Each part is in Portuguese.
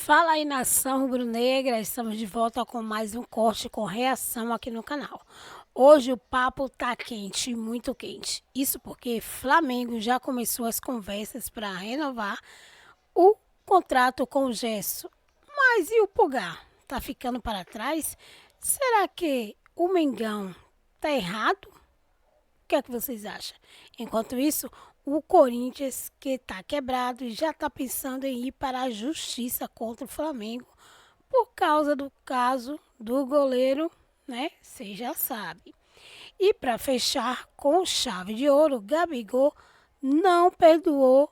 Fala aí, nação rubro-negra, estamos de volta com mais um corte com reação aqui no canal. Hoje o papo tá quente, muito quente. Isso porque Flamengo já começou as conversas para renovar o contrato com o Gesso. Mas e o Pulgar? Tá ficando para trás? Será que o Mengão tá errado? O que é que vocês acham? Enquanto isso, o Corinthians, que está quebrado, já está pensando em ir para a justiça contra o Flamengo por causa do caso do goleiro, né? Você já sabe. E para fechar com chave de ouro, Gabigol não perdoou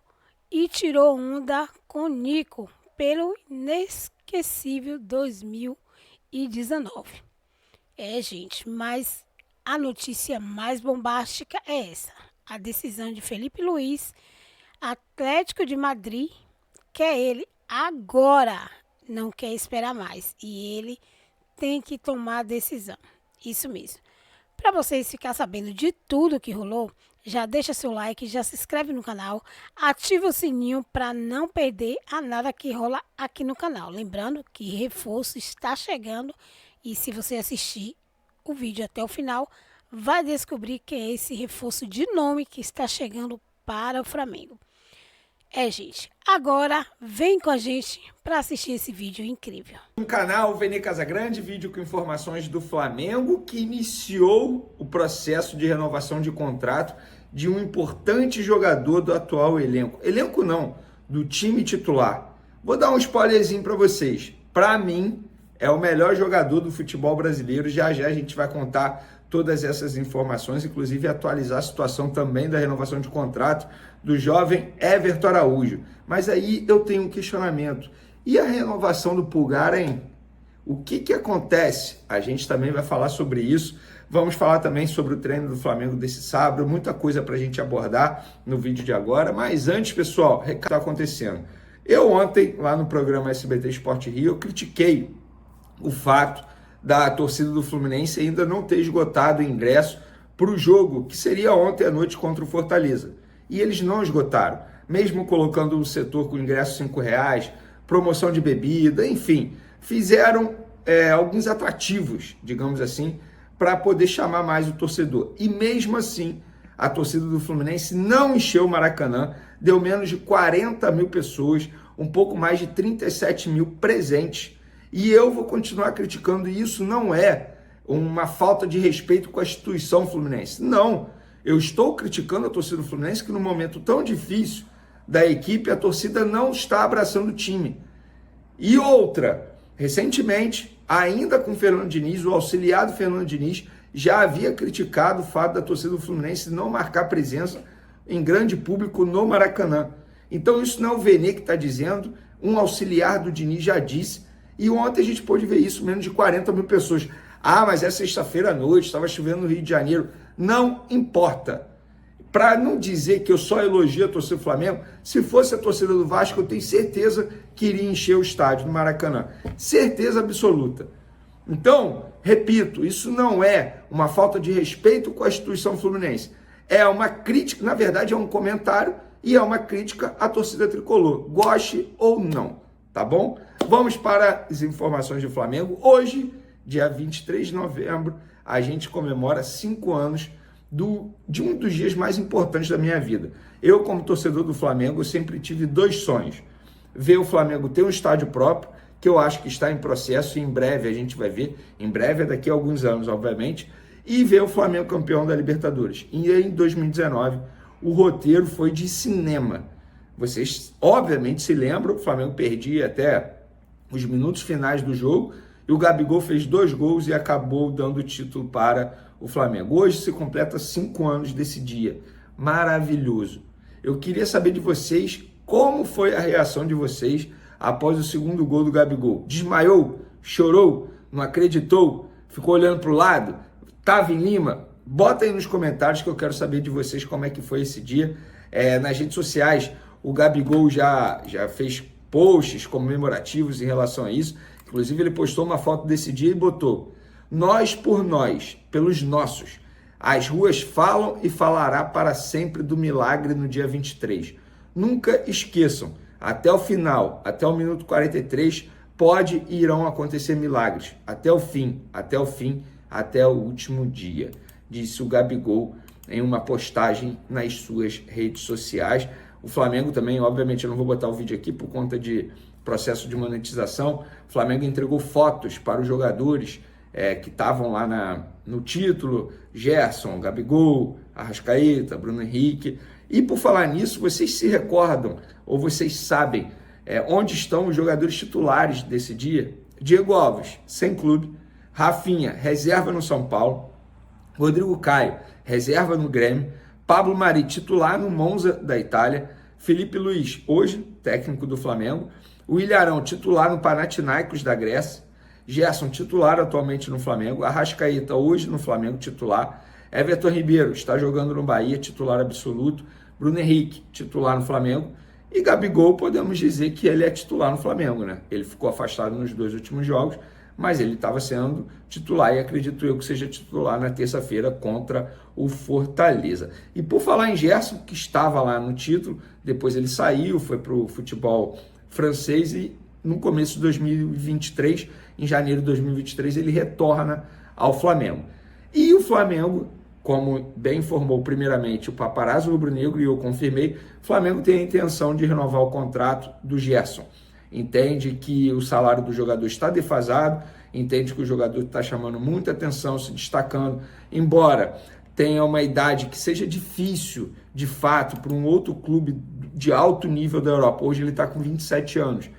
e tirou onda com Nico pelo inesquecível 2019. Gente, mas a notícia mais bombástica é essa. A decisão de Felipe Luiz, Atlético de Madrid, quer ele agora, não quer esperar mais. E ele tem que tomar a decisão. Isso mesmo. Para vocês ficarem sabendo de tudo que rolou, já deixa seu like, já se inscreve no canal, ativa o sininho para não perder a nada que rola aqui no canal. Lembrando que reforço está chegando e se você assistir o vídeo até o final, vai descobrir quem é esse reforço de nome que está chegando para o Flamengo. Gente, agora vem com a gente para assistir esse vídeo incrível. No canal Vene Casagrande, vídeo com informações do Flamengo, que iniciou o processo de renovação de contrato de um importante jogador do atual elenco. Elenco não, do time titular. Vou dar um spoilerzinho para vocês. Para mim, é o melhor jogador do futebol brasileiro. Já a gente vai contar todas essas informações, inclusive atualizar a situação também da renovação de contrato do jovem Everton Araújo. Mas aí eu tenho um questionamento. E a renovação do Pulgar, hein? O que acontece? A gente também vai falar sobre isso. Vamos falar também sobre o treino do Flamengo desse sábado. Muita coisa para a gente abordar no vídeo de agora. Mas antes, pessoal, o que está acontecendo? Eu ontem, lá no programa SBT Sport Rio, eu critiquei o fato da torcida do Fluminense ainda não ter esgotado o ingresso para o jogo, que seria ontem à noite contra o Fortaleza. E eles não esgotaram, mesmo colocando o setor com ingresso R$5, promoção de bebida, enfim, fizeram alguns atrativos, digamos assim, para poder chamar mais o torcedor. E mesmo assim, a torcida do Fluminense não encheu o Maracanã, deu menos de 40 mil pessoas, um pouco mais de 37 mil presentes. E eu vou continuar criticando, e isso não é uma falta de respeito com a instituição Fluminense. Não, eu estou criticando a torcida do Fluminense que no momento tão difícil da equipe, a torcida não está abraçando o time. E outra, recentemente, ainda com o Fernando Diniz, o auxiliar do Fernando Diniz já havia criticado o fato da torcida do Fluminense não marcar presença em grande público no Maracanã. Então isso não é o Vene que está dizendo, um auxiliar do Diniz já disse. E ontem a gente pôde ver isso, menos de 40 mil pessoas. Ah, mas é sexta-feira à noite, estava chovendo no Rio de Janeiro. Não importa. Para não dizer que eu só elogio a torcida do Flamengo, se fosse a torcida do Vasco, eu tenho certeza que iria encher o estádio do Maracanã. Certeza absoluta. Então, repito, isso não é uma falta de respeito com a instituição fluminense. É uma crítica, na verdade é um comentário e é uma crítica à torcida tricolor, goste ou não. Tá bom? Vamos para as informações do Flamengo. Hoje, dia 23 de novembro, a gente comemora 5 anos de um dos dias mais importantes da minha vida. Eu, como torcedor do Flamengo, sempre tive 2 sonhos. Ver o Flamengo ter um estádio próprio, que eu acho que está em processo e em breve a gente vai ver. Em breve é daqui a alguns anos, obviamente. E ver o Flamengo campeão da Libertadores. E em 2019, o roteiro foi de cinema. Vocês, obviamente, se lembram, o Flamengo perdia até os minutos finais do jogo e o Gabigol fez 2 gols e acabou dando o título para o Flamengo. Hoje se completa 5 anos desse dia. Maravilhoso. Eu queria saber de vocês como foi a reação de vocês após o 2º gol do Gabigol. Desmaiou? Chorou? Não acreditou? Ficou olhando para o lado? Estava em Lima? Bota aí nos comentários que eu quero saber de vocês como é que foi esse dia. Nas redes sociais, o Gabigol já fez posts comemorativos em relação a isso. Inclusive, ele postou uma foto desse dia e botou: nós por nós, pelos nossos. As ruas falam e falará para sempre do milagre no dia 23. Nunca esqueçam, Até o final, até o minuto 43, pode e irão acontecer milagres. Até o fim, até o último dia, disse o Gabigol em uma postagem nas suas redes sociais. O Flamengo também, obviamente, eu não vou botar o vídeo aqui por conta de processo de monetização. O Flamengo entregou fotos para os jogadores que estavam lá no título: Gerson, Gabigol, Arrascaeta, Bruno Henrique. E por falar nisso, vocês se recordam ou vocês sabem onde estão os jogadores titulares desse dia? Diego Alves, sem clube. Rafinha, reserva no São Paulo. Rodrigo Caio, reserva no Grêmio. Pablo Mari, titular no Monza da Itália. Felipe Luiz, hoje técnico do Flamengo. O Ilharão, titular no Panathinaikos da Grécia. Gerson, titular atualmente no Flamengo. Arrascaeta, hoje no Flamengo, titular. Everton Ribeiro, está jogando no Bahia, titular absoluto. Bruno Henrique, titular no Flamengo. E Gabigol, podemos dizer que ele é titular no Flamengo, né? Ele ficou afastado nos 2 últimos jogos, mas ele estava sendo titular e acredito eu que seja titular na terça-feira contra o Fortaleza. E por falar em Gerson, que estava lá no título, depois ele saiu, foi para o futebol francês e no começo de 2023, em janeiro de 2023, ele retorna ao Flamengo. E o Flamengo, como bem informou primeiramente o Paparazzo Rubro-Negro e eu confirmei, o Flamengo tem a intenção de renovar o contrato do Gerson. Entende que o salário do jogador está defasado, entende que o jogador está chamando muita atenção, se destacando, embora tenha uma idade que seja difícil, de fato, para um outro clube de alto nível da Europa. Hoje ele está com 27 anos.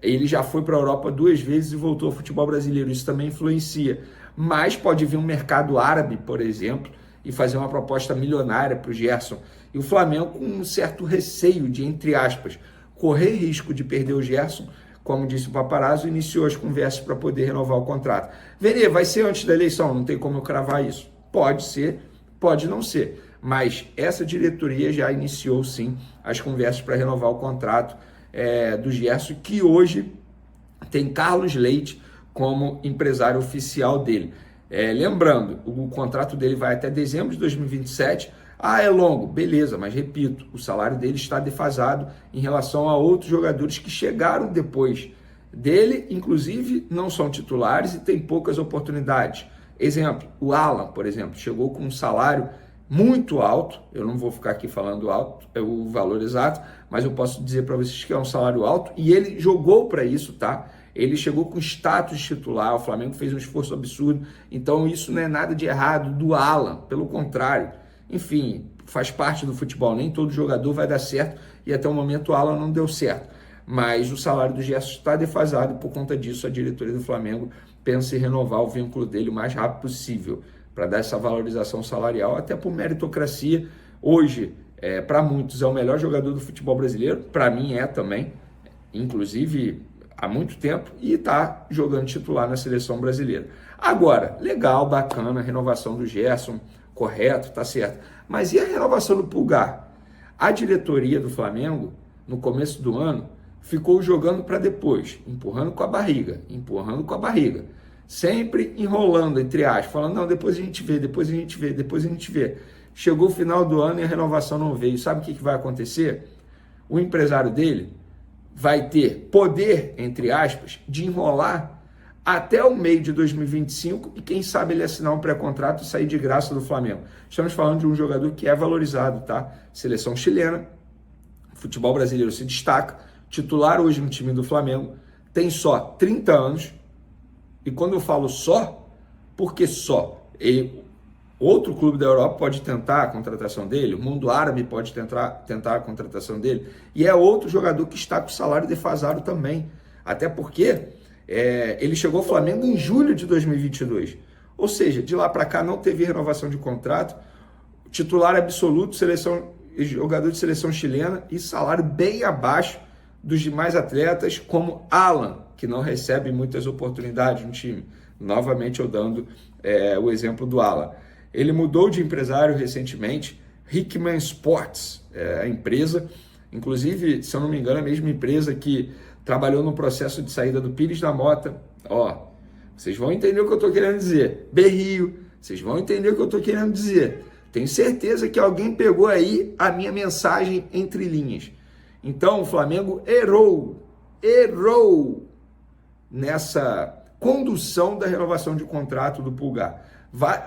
Ele já foi para a Europa 2 vezes e voltou ao futebol brasileiro. Isso também influencia. Mas pode vir um mercado árabe, por exemplo, e fazer uma proposta milionária para o Gerson. E o Flamengo com um certo receio de, entre aspas, correr risco de perder o Gerson, como disse o Paparazzo, iniciou as conversas para poder renovar o contrato. Verê, vai ser antes da eleição? Não tem como eu cravar isso. Pode ser, pode não ser. Mas essa diretoria já iniciou, sim, as conversas para renovar o contrato do Gerson, que hoje tem Carlos Leite como empresário oficial dele. Lembrando, o contrato dele vai até dezembro de 2027. É longo, beleza, mas repito, o salário dele está defasado em relação a outros jogadores que chegaram depois dele, inclusive não são titulares e tem poucas oportunidades. Exemplo, o Alan, por exemplo, chegou com um salário muito alto, eu não vou ficar aqui falando alto, o valor exato, mas eu posso dizer para vocês que é um salário alto e ele jogou para isso, tá? Ele chegou com status titular, o Flamengo fez um esforço absurdo, então isso não é nada de errado do Alan, pelo contrário. Enfim, faz parte do futebol, nem todo jogador vai dar certo e até o momento o Alan não deu certo. Mas o salário do Gerson está defasado e por conta disso a diretoria do Flamengo pensa em renovar o vínculo dele o mais rápido possível para dar essa valorização salarial, até por meritocracia. Hoje, para muitos, é o melhor jogador do futebol brasileiro, para mim é também, inclusive há muito tempo, e está jogando titular na seleção brasileira. Agora, legal, bacana, a renovação do Gerson, correto, tá certo. Mas e a renovação do Pulgar? A diretoria do Flamengo, no começo do ano, ficou jogando para depois, empurrando com a barriga, sempre enrolando, entre aspas, falando, não, depois a gente vê. Chegou o final do ano e a renovação não veio. Sabe o que vai acontecer? O empresário dele vai ter poder, entre aspas, de enrolar até o meio de 2025 e quem sabe ele assinar um pré-contrato e sair de graça do Flamengo. Estamos falando de um jogador que é valorizado, tá? Seleção chilena, futebol brasileiro se destaca, titular hoje no time do Flamengo, tem só 30 anos, e quando eu falo só, porque só? Outro clube da Europa pode tentar a contratação dele, o mundo árabe pode tentar a contratação dele, e é outro jogador que está com salário defasado também, até porque ele chegou ao Flamengo em julho de 2022, ou seja, de lá para cá não teve renovação de contrato, titular absoluto, jogador de seleção chilena e salário bem abaixo dos demais atletas, como Alan, que não recebe muitas oportunidades no time. Novamente eu dando o exemplo do Alan. Ele mudou de empresário recentemente, Hickman Sports, a empresa, inclusive, se eu não me engano, a mesma empresa que trabalhou no processo de saída do Pires da Mota. Vocês vão entender o que eu estou querendo dizer. Berrio, vocês vão entender o que eu estou querendo dizer. Tenho certeza que alguém pegou aí a minha mensagem entre linhas. Então o Flamengo errou nessa condução da renovação de contrato do Pulgar.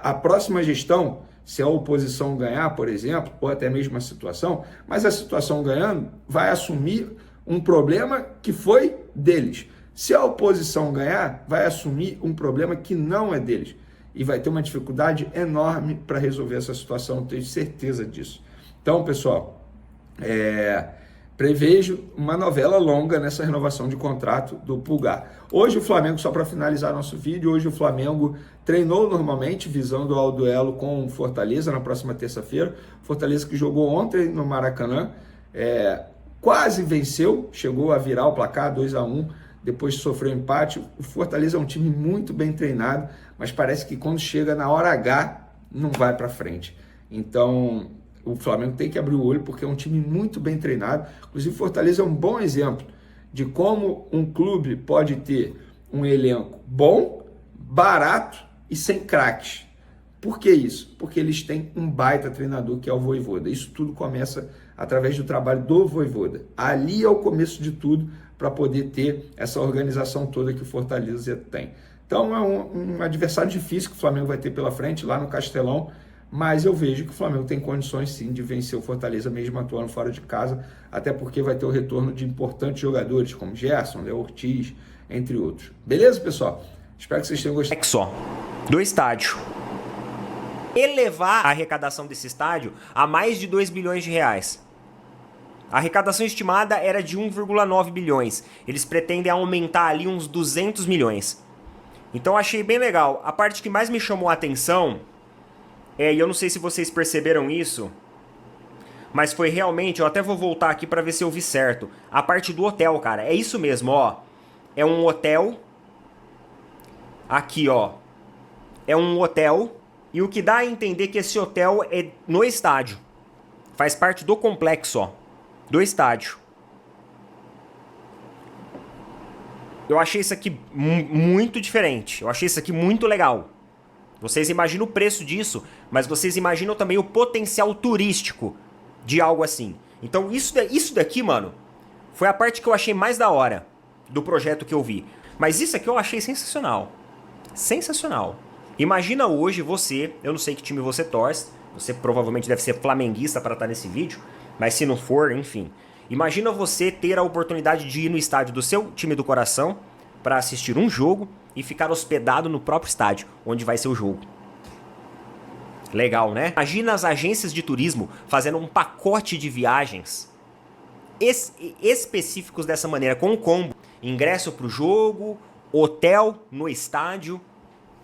A próxima gestão, se a oposição ganhar, por exemplo, ou até mesmo a situação, mas a situação ganhando, vai assumir um problema que foi deles. Se a oposição ganhar, vai assumir um problema que não é deles. E vai ter uma dificuldade enorme para resolver essa situação, tenho certeza disso. Então, pessoal, prevejo uma novela longa nessa renovação de contrato do Pulgar. Hoje o Flamengo, só para finalizar nosso vídeo, hoje o Flamengo treinou normalmente, visando ao duelo com o Fortaleza na próxima terça-feira. Fortaleza que jogou ontem no Maracanã, quase venceu, chegou a virar o placar 2-1, depois sofreu empate. O Fortaleza é um time muito bem treinado, mas parece que quando chega na hora H, não vai para frente. Então, o Flamengo tem que abrir o olho, porque é um time muito bem treinado. Inclusive, Fortaleza é um bom exemplo de como um clube pode ter um elenco bom, barato e sem craques. Por que isso? Porque eles têm um baita treinador, que é o Vojvoda. Isso tudo começa através do trabalho do Vojvoda. Ali é o começo de tudo para poder ter essa organização toda que o Fortaleza tem. Então é um adversário difícil que o Flamengo vai ter pela frente lá no Castelão, mas eu vejo que o Flamengo tem condições sim de vencer o Fortaleza mesmo atuando fora de casa, até porque vai ter o retorno de importantes jogadores como Gerson, Léo Ortiz, entre outros. Beleza, pessoal? Espero que vocês tenham gostado. Só do estádio. Elevar a arrecadação desse estádio a mais de 2 bilhões de reais. A arrecadação estimada era de 1,9 bilhões. Eles pretendem aumentar ali uns 200 milhões. Então achei bem legal. A parte que mais me chamou a atenção, e eu não sei se vocês perceberam isso, mas foi realmente, eu até vou voltar aqui para ver se eu vi certo, a parte do hotel, cara. É isso mesmo, ó. É um hotel. Aqui, ó. É um hotel. E o que dá a entender que esse hotel é no estádio. Faz parte do complexo, ó. Do estádio. Eu achei isso aqui muito diferente. Eu achei isso aqui muito legal. Vocês imaginam o preço disso, mas vocês imaginam também o potencial turístico de algo assim. Então isso daqui, mano, foi a parte que eu achei mais da hora do projeto que eu vi. Mas isso aqui eu achei sensacional. Sensacional. Imagina hoje você, eu não sei que time você torce, você provavelmente deve ser flamenguista para estar nesse vídeo, mas se não for, enfim. Imagina você ter a oportunidade de ir no estádio do seu time do coração para assistir um jogo e ficar hospedado no próprio estádio, onde vai ser o jogo. Legal, né? Imagina as agências de turismo fazendo um pacote de viagens específicos dessa maneira, com um combo. Ingresso pro jogo, hotel no estádio.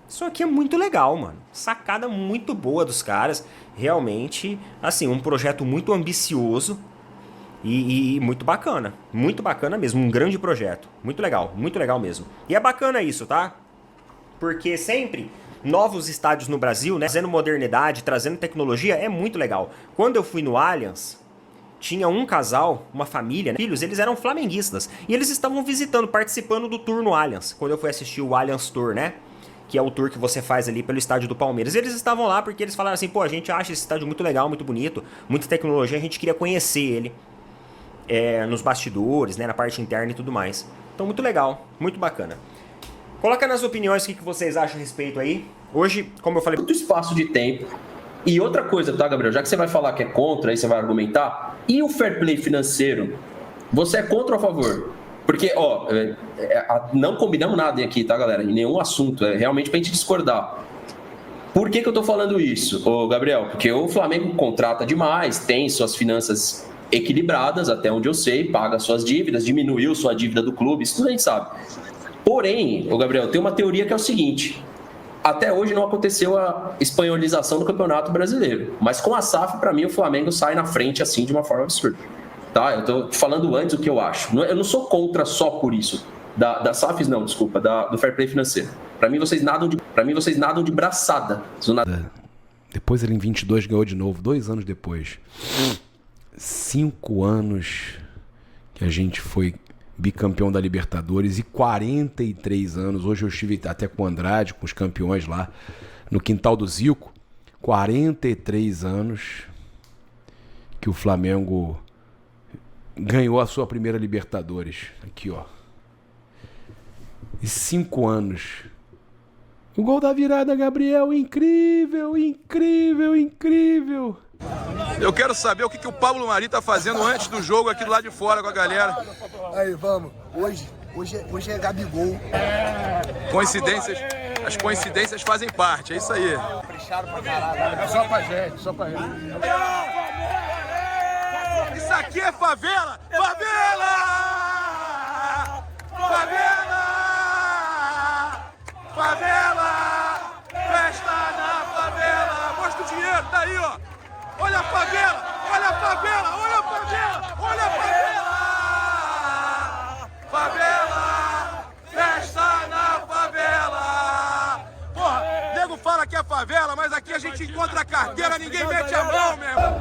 Isso aqui é muito legal, mano. Sacada muito boa dos caras. Realmente, assim, um projeto muito ambicioso e muito bacana. Muito bacana mesmo, um grande projeto. Muito legal mesmo. E é bacana isso, tá? Porque sempre novos estádios no Brasil, né, trazendo modernidade, trazendo tecnologia, é muito legal. Quando eu fui no Allianz, tinha um casal, uma família, né, filhos, eles eram flamenguistas. E eles estavam visitando, participando do tour no Allianz. Quando eu fui assistir o Allianz Tour, né? Que é o tour que você faz ali pelo estádio do Palmeiras. E eles estavam lá porque eles falaram assim, pô, a gente acha esse estádio muito legal, muito bonito, muita tecnologia, a gente queria conhecer ele nos bastidores, né, na parte interna e tudo mais. Então, muito legal, muito bacana. Coloca nas opiniões o que vocês acham a respeito aí. Hoje, como eu falei... Muito espaço de tempo. E outra coisa, tá, Gabriel? Já que você vai falar que é contra, aí você vai argumentar, e o fair play financeiro? Você é contra ou a favor? Porque, ó, não combinamos nada aqui, tá, galera? Em nenhum assunto. É realmente pra gente discordar. Por que eu tô falando isso, ô, Gabriel? Porque o Flamengo contrata demais, tem suas finanças equilibradas, até onde eu sei, paga suas dívidas, diminuiu sua dívida do clube, isso tudo a gente sabe. Porém, ô, Gabriel, tem uma teoria que é o seguinte: até hoje não aconteceu a espanholização do Campeonato Brasileiro, mas com a SAF, pra mim, o Flamengo sai na frente assim de uma forma absurda. Tá? Eu tô falando antes o que eu acho. Eu não sou contra só por isso. Da SAFs não, desculpa, do fair play financeiro. Pra mim vocês nadam de braçada. Depois ele em 22 ganhou de novo, 2 anos depois. 5 anos que a gente foi bicampeão da Libertadores e 43 anos. Hoje eu estive até com o Andrade, com os campeões lá no quintal do Zico. 43 anos que o Flamengo ganhou a sua primeira Libertadores. Aqui, ó. E 5 anos. O gol da virada, Gabriel. Incrível, incrível, incrível. Eu quero saber o que o Pablo Mari tá fazendo antes do jogo aqui do lado de fora com a galera. Aí, vamos. Hoje é Gabigol. Coincidências, as coincidências fazem parte, é isso aí. É só pra gente, só pra gente. Isso aqui é favela! Favela! Favela! Favela! Festa na favela! Mostra o dinheiro, tá aí, ó! Olha a favela! Olha a favela! Olha a favela! Olha a favela! Favela! Festa na favela! Porra, nego fala que é favela, mas aqui a gente encontra a carteira, ninguém mete a mão, meu irmão!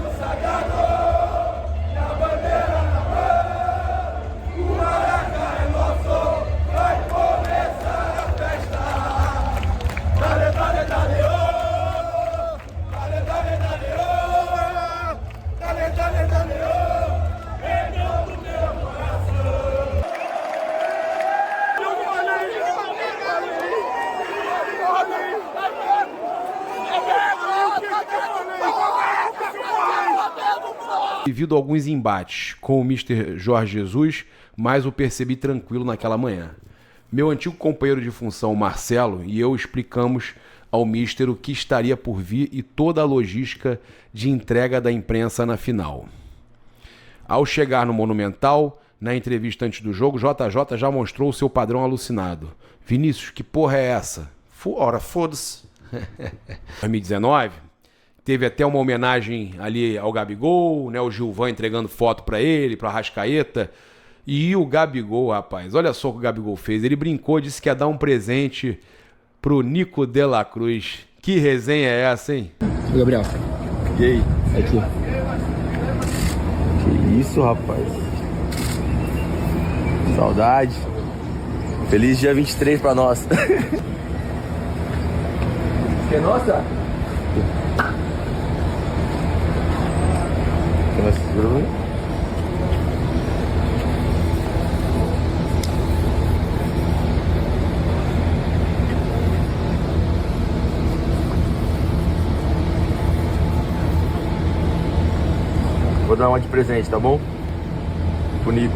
Vivido alguns embates com o Mister Jorge Jesus, mas o percebi tranquilo naquela manhã. Meu antigo companheiro de função, Marcelo, e eu explicamos ao Mister o que estaria por vir e toda a logística de entrega da imprensa na final. Ao chegar no Monumental, na entrevista antes do jogo, JJ já mostrou o seu padrão alucinado. Vinícius, que porra é essa? Ora, foda-se. 2019, teve até uma homenagem ali ao Gabigol, né? O Gilvan entregando foto pra ele, pra Arrascaeta. E o Gabigol, rapaz, olha só o que o Gabigol fez. Ele brincou, disse que ia dar um presente pro Nico de la Cruz. Que resenha é essa, hein? Gabriel. E aí? Aqui. Que isso, rapaz? Saudade. Feliz dia 23 pra nós. Que é nossa? Vou dar uma de presente, tá bom? Pro Nico.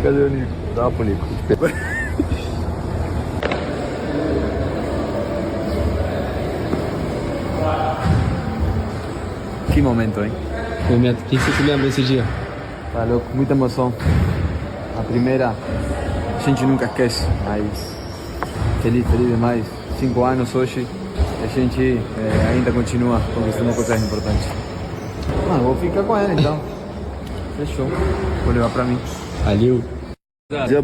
Cadê o Nico? Dá uma pro Nico. Que momento, hein? Momento. O que você se lembra desse dia? Tá louco, muita emoção. A primeira a gente nunca esquece, mas feliz demais. 5 anos hoje, a gente ainda continua conquistando coisas importantes. Mano, vou ficar com ela então. Fechou. Vou levar pra mim. Valeu.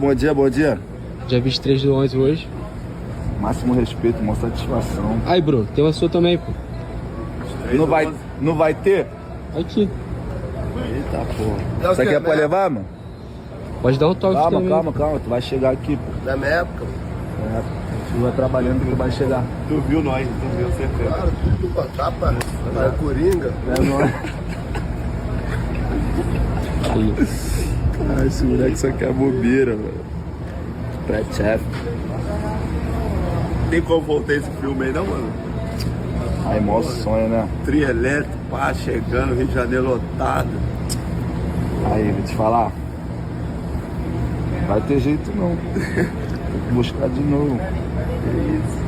Bom dia, bom dia. Dia 23/11 hoje. Máximo respeito, maior satisfação. Aí, Bruno, tem uma sua também, pô. Não vai ter? Aqui. Eita porra. Você quer pra levar, mano? Pode dar um toque também. Calma, tu vai chegar aqui, pô. Da minha época. Tu vai trabalhando que tu vai chegar. Tu viu, certeza. Claro, tu com tapa, vai Coringa. É nóis. Aí. Ah, esse moleque só quer bobeira, mano. Pré-chefe. Tem como voltar esse filme aí, não, mano? Aí, mó sonho, né? Trio elétrico, pá, chegando, Rio de Janeiro lotado. Aí, vou te falar. Não vai ter jeito, não. Tem que buscar de novo. Que isso.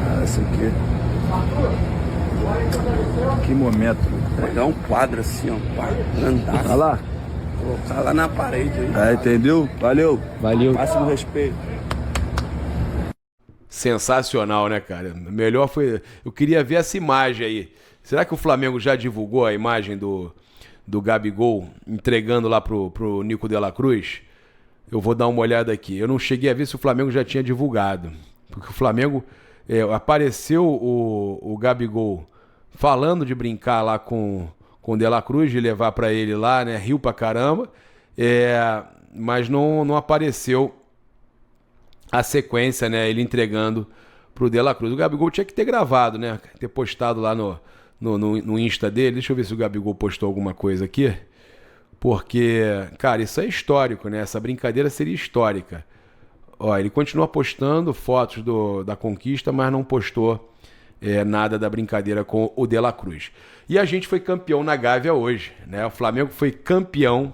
Ah, isso aqui. Que momento. Pegar um quadro assim, ó, um quadro grandão. Olha lá. Colocar lá na parede aí. Entendeu? Valeu. Valeu. Máximo respeito. Sensacional, né, cara? Melhor foi... Eu queria ver essa imagem aí. Será que o Flamengo já divulgou a imagem do Gabigol entregando lá pro Nico de la Cruz? Eu vou dar uma olhada aqui. Eu não cheguei a ver se o Flamengo já tinha divulgado. Porque o Flamengo... apareceu o Gabigol falando de brincar lá com o De La Cruz, de levar pra ele lá, né? Riu pra caramba. Mas não apareceu a sequência, né? Ele entregando pro De La Cruz. O Gabigol tinha que ter gravado, né? Ter postado lá no Insta dele. Deixa eu ver se o Gabigol postou alguma coisa aqui. Porque, cara, isso é histórico, né? Essa brincadeira seria histórica. Ó, ele continua postando fotos da conquista, mas não postou nada da brincadeira com o De La Cruz. E a gente foi campeão na Gávea hoje, né? O Flamengo foi campeão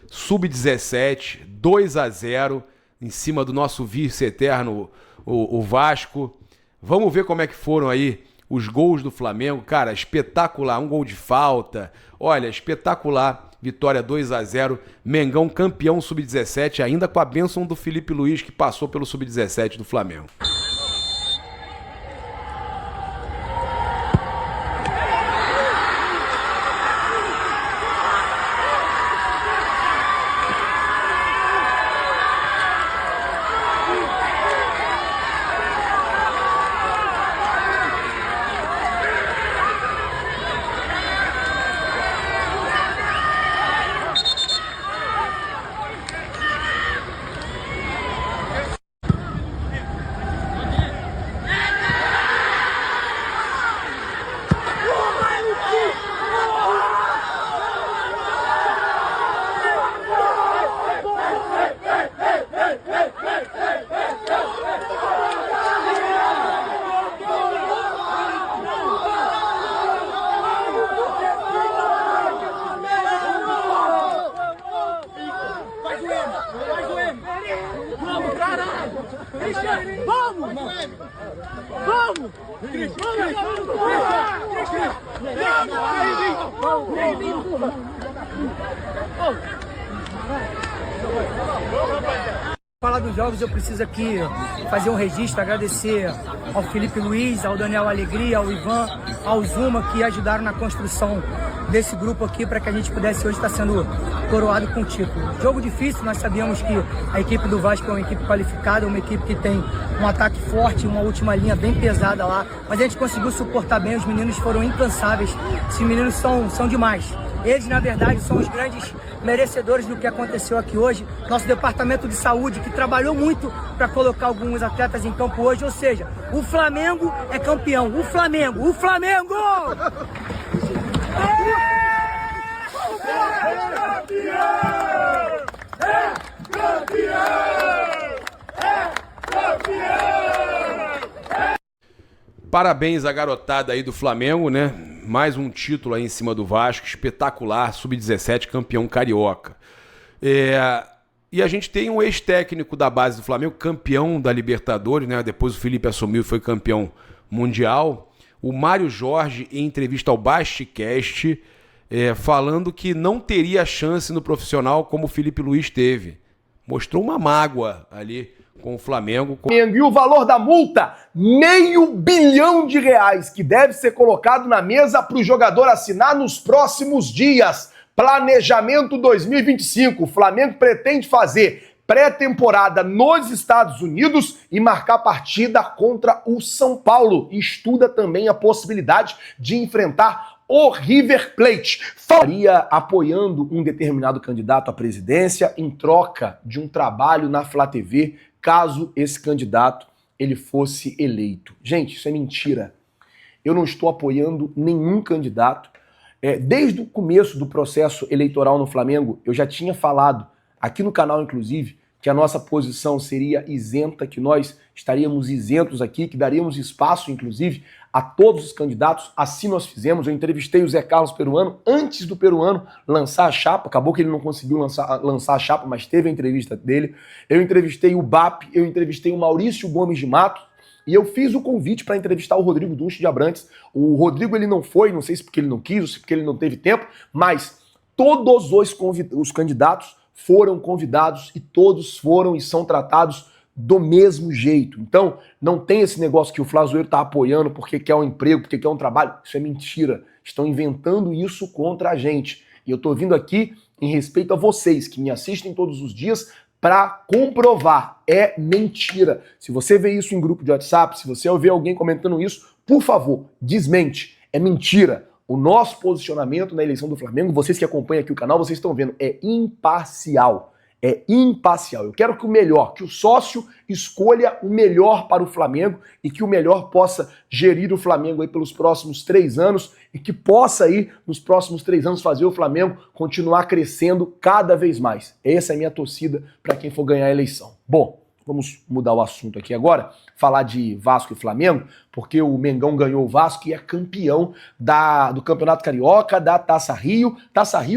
sub-17, 2-0 em cima do nosso vice-eterno, o Vasco. Vamos ver como é que foram aí os gols do Flamengo. Cara, espetacular, um gol de falta. Olha, espetacular. Vitória 2-0, Mengão campeão sub-17, ainda com a bênção do Felipe Luiz, que passou pelo sub-17 do Flamengo. Falar dos jogos, eu preciso aqui fazer um registro, agradecer ao Felipe Luiz, ao Daniel Alegria, ao Ivan, ao Zuma, que ajudaram na construção desse grupo aqui para que a gente pudesse hoje estar sendo coroado com o título. Jogo difícil, nós sabíamos que a equipe do Vasco é uma equipe qualificada, uma equipe que tem um ataque forte, uma última linha bem pesada lá, mas a gente conseguiu suportar bem, os meninos foram incansáveis, esses meninos são demais. Eles, na verdade, são os grandes merecedores do que aconteceu aqui hoje. Nosso departamento de saúde, que trabalhou muito para colocar alguns atletas em campo hoje. Ou seja, o Flamengo é campeão. O Flamengo! O Flamengo! É campeão! É campeão! É campeão! Parabéns à garotada aí do Flamengo, né? Mais um título aí em cima do Vasco, espetacular, sub-17, campeão carioca. E a gente tem um ex-técnico da base do Flamengo, campeão da Libertadores, né? Depois o Felipe assumiu e foi campeão mundial. O Mário Jorge, em entrevista ao Basticast, falando que não teria chance no profissional como o Felipe Luiz teve. Mostrou uma mágoa ali com o Flamengo. E o valor da multa, R$500 milhão, que deve ser colocado na mesa para o jogador assinar nos próximos dias. Planejamento 2025. O Flamengo pretende fazer pré-temporada nos Estados Unidos e marcar partida contra o São Paulo. Estuda também a possibilidade de enfrentar o River Plate. Estaria apoiando um determinado candidato à presidência em troca de um trabalho na Flá TV, caso esse candidato ele fosse eleito. Gente, isso é mentira. Eu não estou apoiando nenhum candidato. Desde o começo do processo eleitoral no Flamengo, eu já tinha falado, aqui no canal inclusive, que a nossa posição seria isenta, que nós estaríamos isentos aqui, que daríamos espaço, inclusive, a todos os candidatos. Assim nós fizemos. Eu entrevistei o Zé Carlos Peruano antes do Peruano lançar a chapa. Acabou que ele não conseguiu lançar a chapa, mas teve a entrevista dele. Eu entrevistei o BAP, eu entrevistei o Maurício Gomes de Matos e eu fiz o convite para entrevistar o Rodrigo Dunche de Abrantes. O Rodrigo ele não foi, não sei se porque ele não quis ou se porque ele não teve tempo, mas todos os candidatos foram convidados e todos foram e são tratados do mesmo jeito. Então, não tem esse negócio que o Flazoeiro está apoiando porque quer um emprego, porque quer um trabalho. Isso é mentira. Estão inventando isso contra a gente. E eu estou vindo aqui em respeito a vocês que me assistem todos os dias para comprovar. É mentira. Se você vê isso em grupo de WhatsApp, se você ouvir alguém comentando isso, por favor, desmente. É mentira. O nosso posicionamento na eleição do Flamengo, vocês que acompanham aqui o canal, vocês estão vendo, é imparcial. é imparcial. Eu quero que o melhor, que o sócio escolha o melhor para o Flamengo e que o melhor possa gerir o Flamengo aí pelos próximos 3 anos e que possa aí, nos próximos 3 anos, fazer o Flamengo continuar crescendo cada vez mais. Essa é a minha torcida para quem for ganhar a eleição. Bom, vamos mudar o assunto aqui agora, falar de Vasco e Flamengo, porque o Mengão ganhou o Vasco e é campeão do Campeonato Carioca, da Taça Rio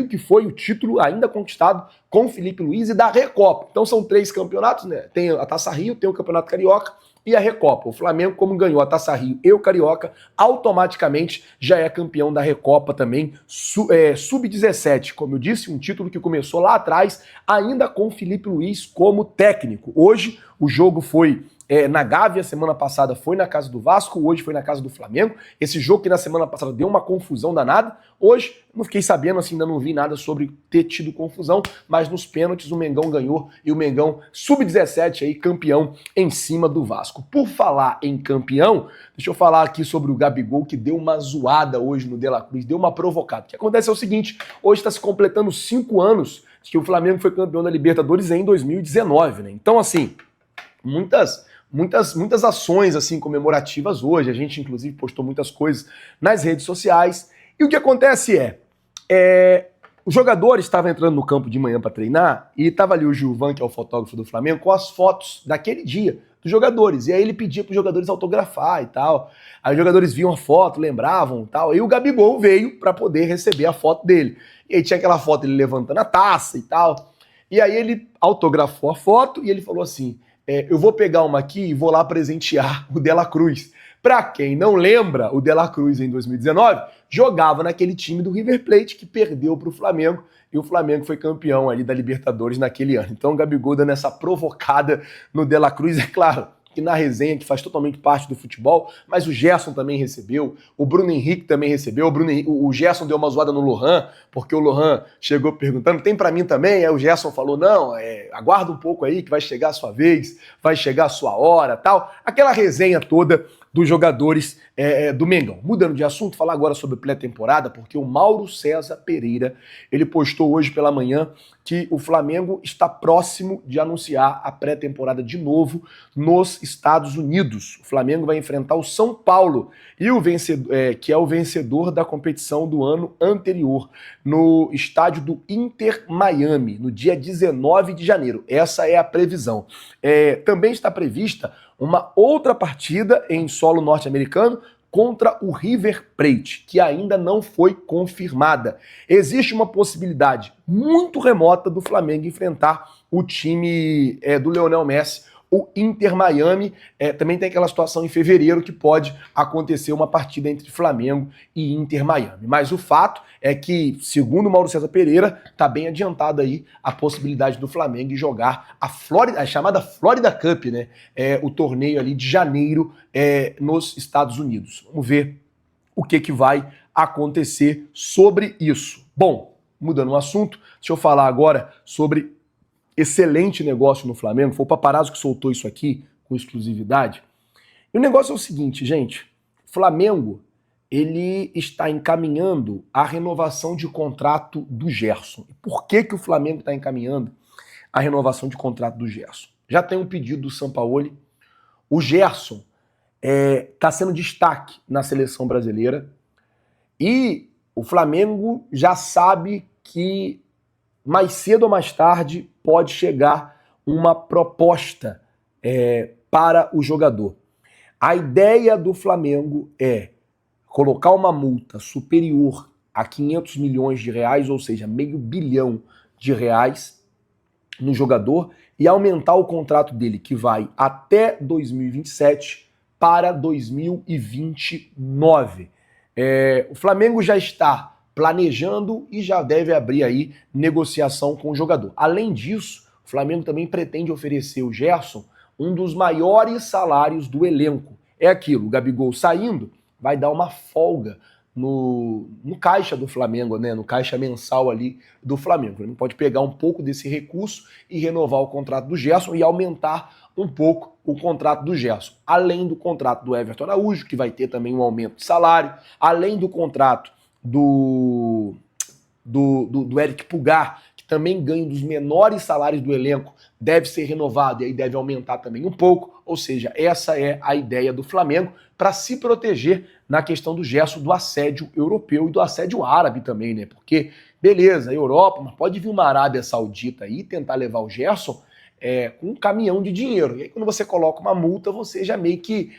que foi o título ainda conquistado com o Felipe Luiz e da Recopa. Então são 3 campeonatos, né? Tem a Taça Rio, tem o Campeonato Carioca e a Recopa. O Flamengo, como ganhou a Taça Rio e o Carioca, automaticamente já é campeão da Recopa também, sub-17. Como eu disse, um título que começou lá atrás, ainda com o Felipe Luiz como técnico. Hoje o jogo foi na Gávea, semana passada foi na casa do Vasco, hoje foi na casa do Flamengo. Esse jogo que na semana passada deu uma confusão danada, hoje não fiquei sabendo, assim, ainda não vi nada sobre ter tido confusão, mas nos pênaltis o Mengão ganhou e o Mengão sub-17 aí, campeão em cima do Vasco. Por falar em campeão, deixa eu falar aqui sobre o Gabigol, que deu uma zoada hoje no De La Cruz, deu uma provocada. O que acontece é o seguinte, hoje está se completando 5 anos que o Flamengo foi campeão da Libertadores em 2019, né? Então, assim, muitas ações assim comemorativas hoje, a gente inclusive postou muitas coisas nas redes sociais, e o que acontece os jogadores estavam entrando no campo de manhã para treinar, e estava ali o Gilvan, que é o fotógrafo do Flamengo, com as fotos daquele dia dos jogadores, e aí ele pedia para os jogadores autografar e tal, aí os jogadores viam a foto, lembravam e tal, e o Gabigol veio para poder receber a foto dele, e aí tinha aquela foto ele levantando a taça e tal, e aí ele autografou a foto e ele falou assim, eu vou pegar uma aqui e vou lá presentear o De La Cruz. Pra quem não lembra, o De La Cruz em 2019 jogava naquele time do River Plate que perdeu pro Flamengo e o Flamengo foi campeão ali da Libertadores naquele ano. Então o Gabigol dando essa provocada no De La Cruz, é claro que na resenha, que faz totalmente parte do futebol, mas o Gerson também recebeu, o Bruno Henrique também recebeu, o Gerson deu uma zoada no Lohan, porque o Lohan chegou perguntando, tem pra mim também? Aí o Gerson falou, não, aguarda um pouco aí que vai chegar a sua vez, vai chegar a sua hora, tal. Aquela resenha toda dos jogadores do Mengão. Mudando de assunto, falar agora sobre pré-temporada, porque o Mauro César Pereira, ele postou hoje pela manhã que o Flamengo está próximo de anunciar a pré-temporada de novo nos Estados Unidos. O Flamengo vai enfrentar o São Paulo, e o vencedor, que é o vencedor da competição do ano anterior, no estádio do Inter Miami, no dia 19 de janeiro. Essa é a previsão. Também está prevista uma outra partida em solo norte-americano contra o River Plate, que ainda não foi confirmada. Existe uma possibilidade muito remota do Flamengo enfrentar o time do Lionel Messi, o Inter Miami. Também tem aquela situação em fevereiro que pode acontecer uma partida entre Flamengo e Inter Miami. Mas o fato é que, segundo o Mauro César Pereira, está bem adiantada aí a possibilidade do Flamengo jogar a chamada Florida Cup, né? O torneio ali de janeiro nos Estados Unidos. Vamos ver o que vai acontecer sobre isso. Bom, mudando o assunto, deixa eu falar agora sobre excelente negócio no Flamengo. Foi o Paparazzo que soltou isso aqui com exclusividade. E o negócio é o seguinte, gente. O Flamengo, ele está encaminhando a renovação de contrato do Gerson. E por que o Flamengo está encaminhando a renovação de contrato do Gerson? Já tem um pedido do Sampaoli. O Gerson está sendo destaque na seleção brasileira. E o Flamengo já sabe que mais cedo ou mais tarde pode chegar uma proposta para o jogador. A ideia do Flamengo é colocar uma multa superior a 500 milhões de reais, ou seja, R$500 milhão no jogador, e aumentar o contrato dele, que vai até 2027 para 2029. O Flamengo já está planejando e já deve abrir aí negociação com o jogador. Além disso, o Flamengo também pretende oferecer ao Gerson um dos maiores salários do elenco. É aquilo, o Gabigol saindo vai dar uma folga no caixa do Flamengo, né? No caixa mensal ali do Flamengo. Ele pode pegar um pouco desse recurso e renovar o contrato do Gerson e aumentar um pouco o contrato do Gerson. Além do contrato do Everton Araújo, que vai ter também um aumento de salário, além do contrato do Eric Pulgar, que também ganha um dos menores salários do elenco, deve ser renovado e aí deve aumentar também um pouco. Ou seja, essa é a ideia do Flamengo para se proteger na questão do gesto do assédio europeu e do assédio árabe também, né? Porque, beleza, Europa, mas pode vir uma Arábia Saudita aí tentar levar o Gerson com um caminhão de dinheiro. E aí quando você coloca uma multa, você já meio que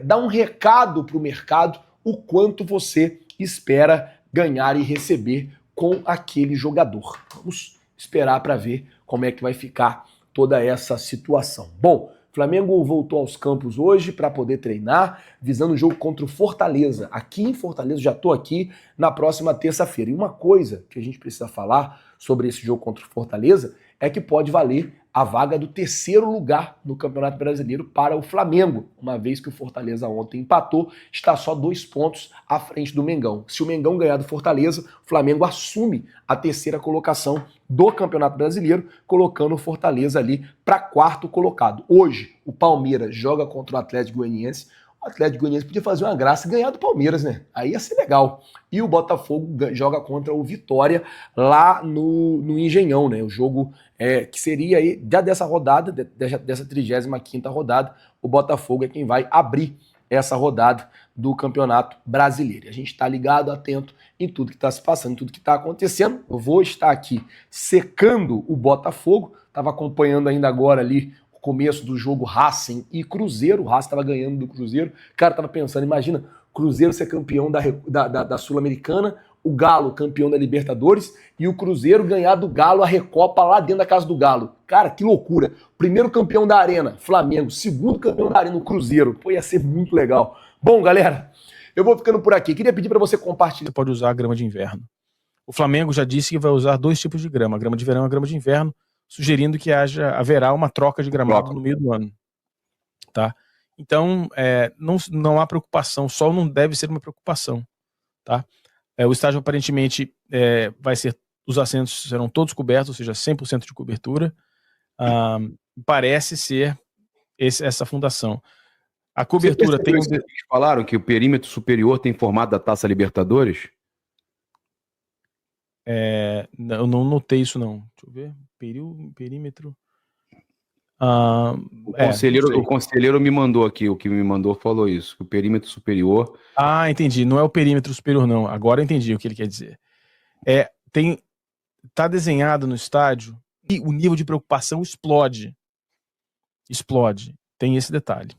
dá um recado para o mercado o quanto você espera ganhar e receber com aquele jogador. Vamos esperar para ver como é que vai ficar toda essa situação. Bom, o Flamengo voltou aos campos hoje para poder treinar, visando o jogo contra o Fortaleza. Aqui em Fortaleza, já estou aqui na próxima terça-feira. E uma coisa que a gente precisa falar sobre esse jogo contra o Fortaleza é que pode valer a vaga do 3º lugar no Campeonato Brasileiro para o Flamengo, uma vez que o Fortaleza ontem empatou, está só 2 pontos à frente do Mengão. Se o Mengão ganhar do Fortaleza, o Flamengo assume a 3ª colocação do Campeonato Brasileiro, colocando o Fortaleza ali para 4º colocado. Hoje, o Palmeiras joga contra o Atlético Goianiense. O Atlético Goianiense podia fazer uma graça e ganhar do Palmeiras, né? Aí ia ser legal. E o Botafogo joga contra o Vitória lá no Engenhão, né? O jogo que seria aí, já dessa rodada, dessa 35ª rodada, o Botafogo é quem vai abrir essa rodada do Campeonato Brasileiro. A gente está ligado, atento em tudo que está se passando, em tudo que está acontecendo. Eu vou estar aqui secando o Botafogo. Estava acompanhando ainda agora ali começo do jogo Racing e Cruzeiro. O Racing estava ganhando do Cruzeiro. O cara estava pensando, imagina, Cruzeiro ser campeão da Sul-Americana, o Galo campeão da Libertadores e o Cruzeiro ganhar do Galo a Recopa lá dentro da casa do Galo. Cara, que loucura. Primeiro campeão da Arena, Flamengo. Segundo campeão da Arena, o Cruzeiro. Pô, ia ser muito legal. Bom, galera, eu vou ficando por aqui. Queria pedir para você compartilhar. Você pode usar a grama de inverno. O Flamengo já disse que vai usar 2 tipos de grama, a grama de verão e a grama de inverno, sugerindo que haverá uma troca de gramado no meio do ano. Tá? Então, não há preocupação, sol não deve ser uma preocupação. Tá? O estádio aparentemente os assentos serão todos cobertos, ou seja, 100% de cobertura. Parece ser essa fundação. A cobertura tem... Vocês falaram que o perímetro superior tem formato da Taça Libertadores? Eu não notei isso, não. Deixa eu ver. Perímetro. O conselheiro me mandou aqui, o que me mandou falou isso, que o perímetro superior... Entendi, não é o perímetro superior não, agora eu entendi o que ele quer dizer. Tá desenhado no estádio e o nível de preocupação explode, tem esse detalhe.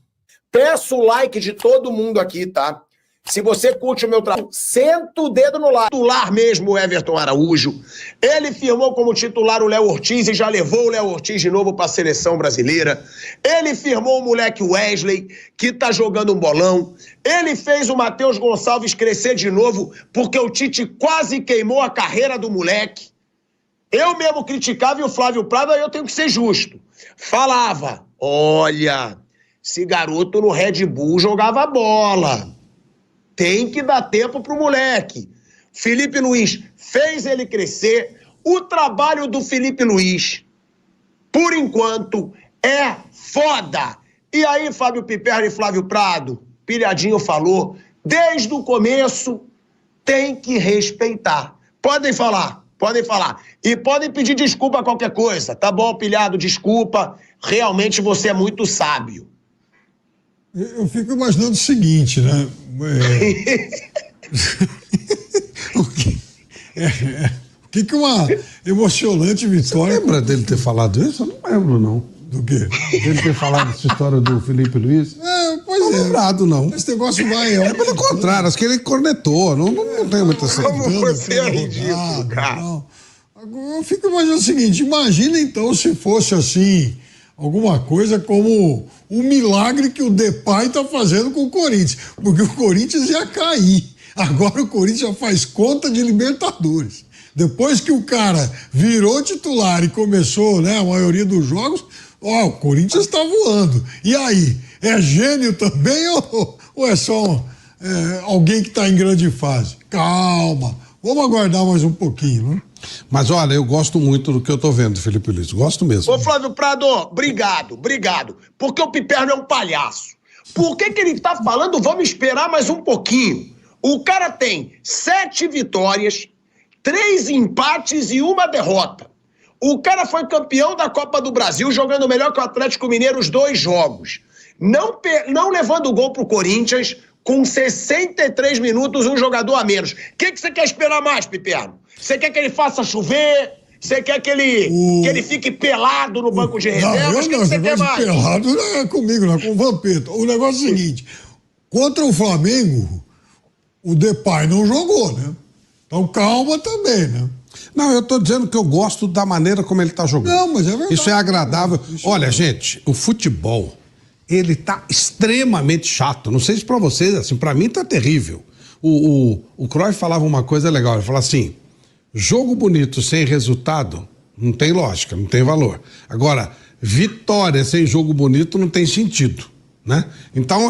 Peço o like de todo mundo aqui, tá? Se você curte o meu trabalho, senta o dedo no like. Titular mesmo, o Everton Araújo. Ele firmou como titular o Léo Ortiz e já levou o Léo Ortiz de novo para a seleção brasileira. Ele firmou o moleque Wesley, que tá jogando um bolão. Ele fez o Matheus Gonçalves crescer de novo, porque o Tite quase queimou a carreira do moleque. Eu mesmo criticava e o Flávio Prado, aí eu tenho que ser justo. Falava, olha, esse garoto no Red Bull jogava bola. Tem que dar tempo pro moleque. Felipe Luiz fez ele crescer. O trabalho do Felipe Luiz, por enquanto, é foda. E aí, Fábio Piperno e Flávio Prado, Pilhadinho falou, desde o começo, tem que respeitar. Podem falar. E podem pedir desculpa a qualquer coisa. Tá bom, Pilhado, desculpa. Realmente você é muito sábio. Eu fico imaginando o seguinte, né? O que uma emocionante vitória... Você lembra dele ter falado isso? Eu não lembro, não. Do quê? Dele ter falado essa história do Felipe Luiz? Pois não é. Lembrado, não. Esse negócio vai... pelo contrário, acho que ele cornetou. Não tem muita certeza. Como você é ridículo, cara. Não. Eu fico imaginando o seguinte, imagina então se fosse assim... alguma coisa como o milagre que o Depay está fazendo com o Corinthians. Porque o Corinthians ia cair. Agora o Corinthians já faz conta de Libertadores. Depois que o cara virou titular e começou, né, a maioria dos jogos, o Corinthians está voando. E aí, é gênio também ou é só alguém que está em grande fase? Calma, vamos aguardar mais um pouquinho, né? Mas olha, eu gosto muito do que eu tô vendo, Felipe Luiz. Gosto mesmo. Ô, Flávio Prado, obrigado. Porque o Piperno é um palhaço. Por que ele tá falando, vamos esperar mais um pouquinho? O cara tem 7 vitórias, 3 empates e 1 derrota. O cara foi campeão da Copa do Brasil, jogando melhor que o Atlético Mineiro os 2 jogos. Não levando o gol pro Corinthians, com 63 minutos, um jogador a menos. O que você quer esperar mais, Piperno? Você quer que ele faça chover? Você quer que ele fique pelado no banco de reservas? O que você quer mais? Pelado não é comigo, não, é com o Vampeta. O negócio é o seguinte, contra o Flamengo, o Depay não jogou, né? Então calma também, né? Não, eu tô dizendo que eu gosto da maneira como ele tá jogando. Não, mas é verdade. Isso é agradável. Olha, gente, o futebol, ele tá extremamente chato. Não sei se pra vocês, assim, pra mim tá terrível. O Cruyff falava uma coisa legal, ele falava assim, jogo bonito sem resultado não tem lógica, não tem valor. Agora, vitória sem jogo bonito não tem sentido, né? Então,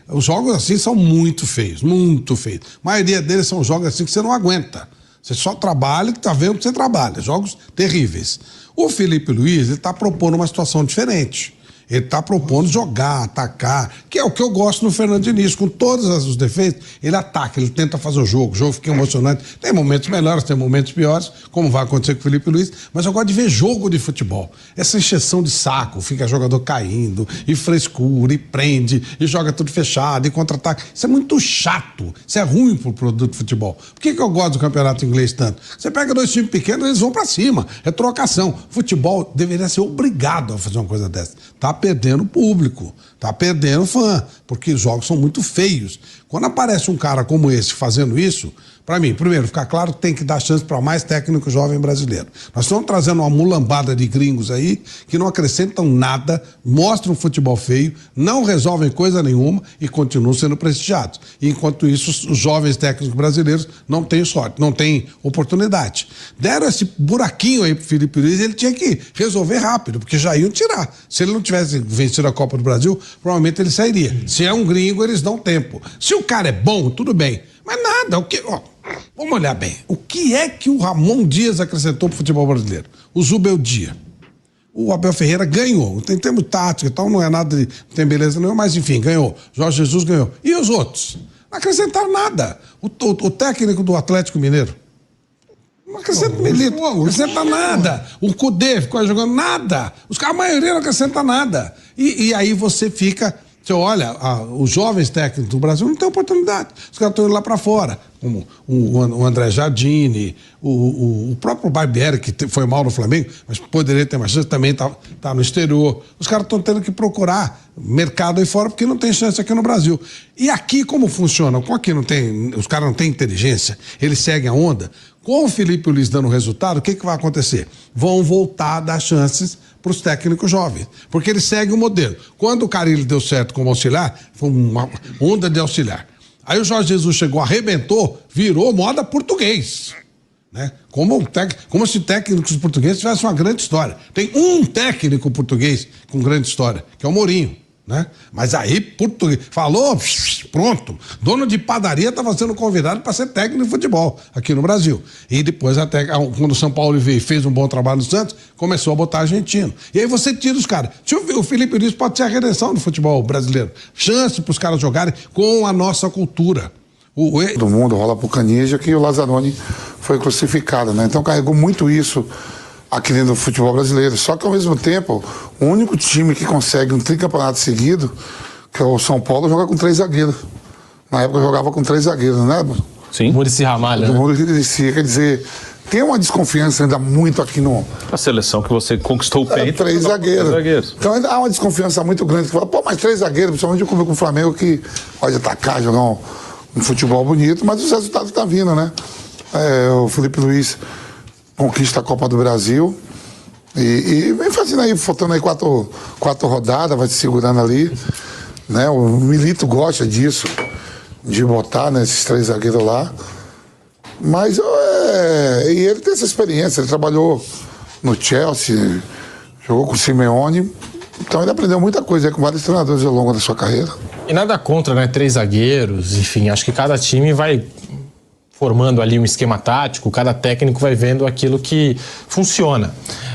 os jogos assim são muito feios, muito feios. A maioria deles são jogos assim que você não aguenta. Você só trabalha e tá vendo que você trabalha. Jogos terríveis. O Felipe Luiz, ele tá propondo uma situação diferente. Ele está propondo jogar, atacar, que é o que eu gosto no Fernando Diniz. Com todos os defeitos, ele ataca, ele tenta fazer o jogo fica emocionante. Tem momentos melhores, tem momentos piores, como vai acontecer com o Felipe Luiz, mas eu gosto de ver jogo de futebol. Essa encheção de saco, fica jogador caindo, e frescura, e prende, e joga tudo fechado, e contra-ataque. Isso é muito chato, isso é ruim pro produto de futebol. Por que eu gosto do campeonato inglês tanto? Você pega 2 times pequenos, eles vão pra cima, é trocação. Futebol deveria ser obrigado a fazer uma coisa dessa. Tá perdendo público, tá perdendo fã, porque os jogos são muito feios. Quando aparece um cara como esse fazendo isso, para mim, primeiro, ficar claro que tem que dar chance para mais técnico jovem brasileiro. Nós estamos trazendo uma mulambada de gringos aí que não acrescentam nada, mostram futebol feio, não resolvem coisa nenhuma e continuam sendo prestigiados. E, enquanto isso, os jovens técnicos brasileiros não têm sorte, não têm oportunidade. Deram esse buraquinho aí pro Felipe Luiz, ele tinha que resolver rápido, porque já iam tirar. Se ele não tivesse vencido a Copa do Brasil, provavelmente ele sairia. Se é um gringo, eles dão tempo. Se o cara é bom, tudo bem. Mas nada, vamos olhar bem. O que é que o Ramon Dias acrescentou pro futebol brasileiro? O Zubeldia. O Abel Ferreira ganhou. Tem termo tático e tal, não é nada de... Não tem beleza nenhuma, mas enfim, ganhou. Jorge Jesus ganhou. E os outros? Não acrescentaram nada. O técnico do Atlético Mineiro. Não acrescenta nada. O Cudê ficou jogando nada. A maioria não acrescenta nada. E aí você fica... Você olha, os jovens técnicos do Brasil não têm oportunidade. Os caras estão indo lá para fora. Como o André Jardine, o próprio Barbieri, que foi mal no Flamengo, mas poderia ter mais chance, também tá no exterior. Os caras estão tendo que procurar mercado aí fora porque não tem chance aqui no Brasil. E aqui como funciona? Como aqui os caras não têm inteligência, eles seguem a onda. Com o Felipe Luiz dando resultado, o que vai acontecer? Vão voltar a dar chances para os técnicos jovens, porque eles seguem o modelo. Quando o Carille deu certo como auxiliar, foi uma onda de auxiliar. Aí o Jorge Jesus chegou, arrebentou, virou moda português. Né? Como se técnicos portugueses tivessem uma grande história. Tem um técnico português com grande história, que é o Mourinho. Né? Mas aí, português, falou, pronto. Dono de padaria estava sendo convidado para ser técnico de futebol aqui no Brasil. E depois, até quando o São Paulo veio e fez um bom trabalho no Santos, começou a botar argentino. E aí você tira os caras. O Felipe Luiz pode ser a redenção do futebol brasileiro. Chance para os caras jogarem com a nossa cultura. Do mundo rola pro Canija que o Lazzaroni foi crucificado, né? Então carregou muito isso aqui dentro do futebol brasileiro. Só que ao mesmo tempo, o único time que consegue um tricampeonato seguido, que é o São Paulo, joga com 3 zagueiros. Na época jogava com 3 zagueiros, né? Sim. Muricy Ramalho, né? Muricy, quer dizer, tem uma desconfiança ainda muito aqui no... A seleção que você conquistou o peito. 3 zagueiros. Então ainda há uma desconfiança muito grande. Que fala, mas 3 zagueiros, principalmente com o Flamengo, que pode atacar, jogar um futebol bonito, mas os resultados estão vindo, né? O Felipe Luiz conquista a Copa do Brasil e vem fazendo aí, faltando aí 4 rodadas, vai se segurando ali, né? O Milito gosta disso, de botar, né, esses 3 zagueiros lá, mas e ele tem essa experiência, ele trabalhou no Chelsea, jogou com o Simeone, então ele aprendeu muita coisa aí com vários treinadores ao longo da sua carreira. E nada contra, né, 3 zagueiros, enfim, acho que cada time vai formando ali um esquema tático, cada técnico vai vendo aquilo que funciona.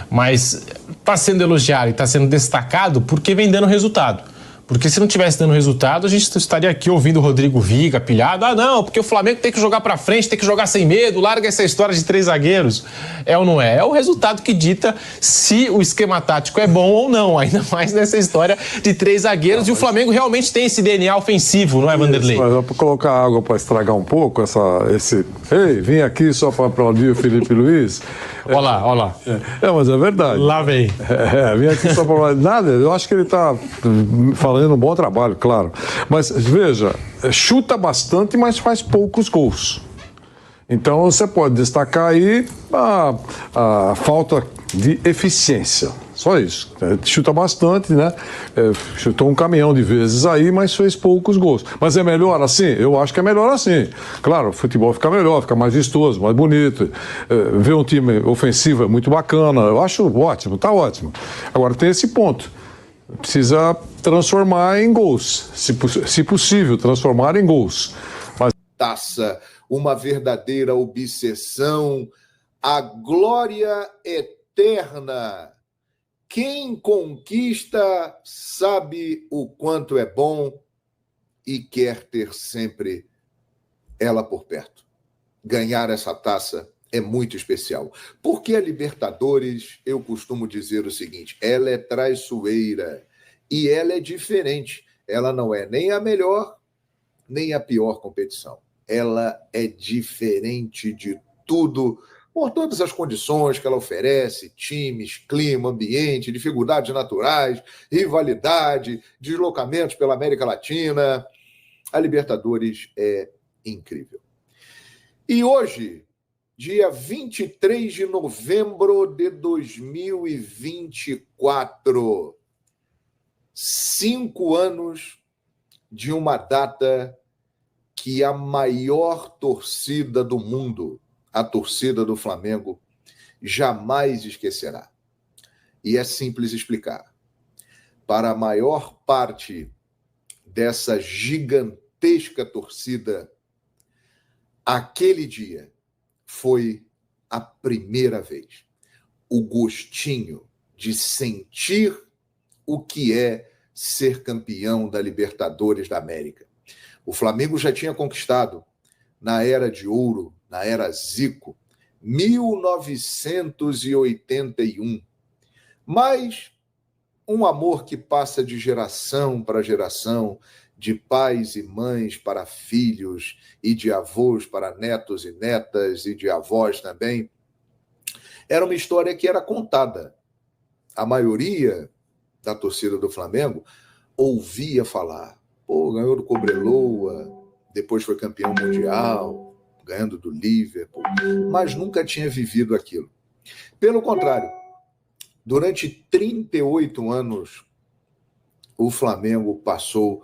Mas está sendo elogiado e está sendo destacado porque vem dando resultado. Porque se não tivesse dando resultado, a gente estaria aqui ouvindo o Rodrigo Viga pilhado. Ah, não, porque o Flamengo tem que jogar pra frente, tem que jogar sem medo, larga essa história de 3 zagueiros. É ou não é? É o resultado que dita se o esquema tático é bom ou não, ainda mais nessa história de 3 zagueiros. E o Flamengo realmente tem esse DNA ofensivo, não é, Vanderlei? Mas é pra colocar água pra estragar um pouco esse... Ei, vim aqui só pra aplaudir o Felipe Luiz. Olha lá. Mas é verdade. Lá vem. Vim aqui só pra aplaudir. Nada, eu acho que ele tá falando um bom trabalho, claro. Mas, veja, chuta bastante, mas faz poucos gols. Então, você pode destacar aí a falta de eficiência. Só isso. Chuta bastante, né? Chutou um caminhão de vezes aí, mas fez poucos gols. Mas é melhor assim? Eu acho que é melhor assim. Claro, o futebol fica melhor, fica mais vistoso, mais bonito. Ver um time ofensivo é muito bacana. Eu acho ótimo, tá ótimo. Agora, tem esse ponto. Precisa transformar em gols. Se possível, transformar em gols. Taça, uma verdadeira obsessão, a glória eterna. Quem conquista sabe o quanto é bom e quer ter sempre ela por perto. Ganhar essa taça é muito especial. Porque a Libertadores, eu costumo dizer o seguinte, ela é traiçoeira e ela é diferente. Ela não é nem a melhor, nem a pior competição. Ela é diferente de tudo, por todas as condições que ela oferece, times, clima, ambiente, dificuldades naturais, rivalidade, deslocamentos pela América Latina. A Libertadores é incrível. E hoje, dia 23 de novembro de 2024, 5 anos de uma data que a maior torcida do mundo, a torcida do Flamengo, jamais esquecerá. E é simples explicar. Para a maior parte dessa gigantesca torcida, aquele dia foi a primeira vez. O gostinho de sentir o que é ser campeão da Libertadores da América. O Flamengo já tinha conquistado, na Era de Ouro, na Era Zico, 1981. Mas um amor que passa de geração para geração, de pais e mães para filhos, e de avós para netos e netas, e de avós também, era uma história que era contada. A maioria da torcida do Flamengo ouvia falar, ganhou do Cobreloa, depois foi campeão mundial, ganhando do Liverpool, mas nunca tinha vivido aquilo. Pelo contrário, durante 38 anos, o Flamengo passou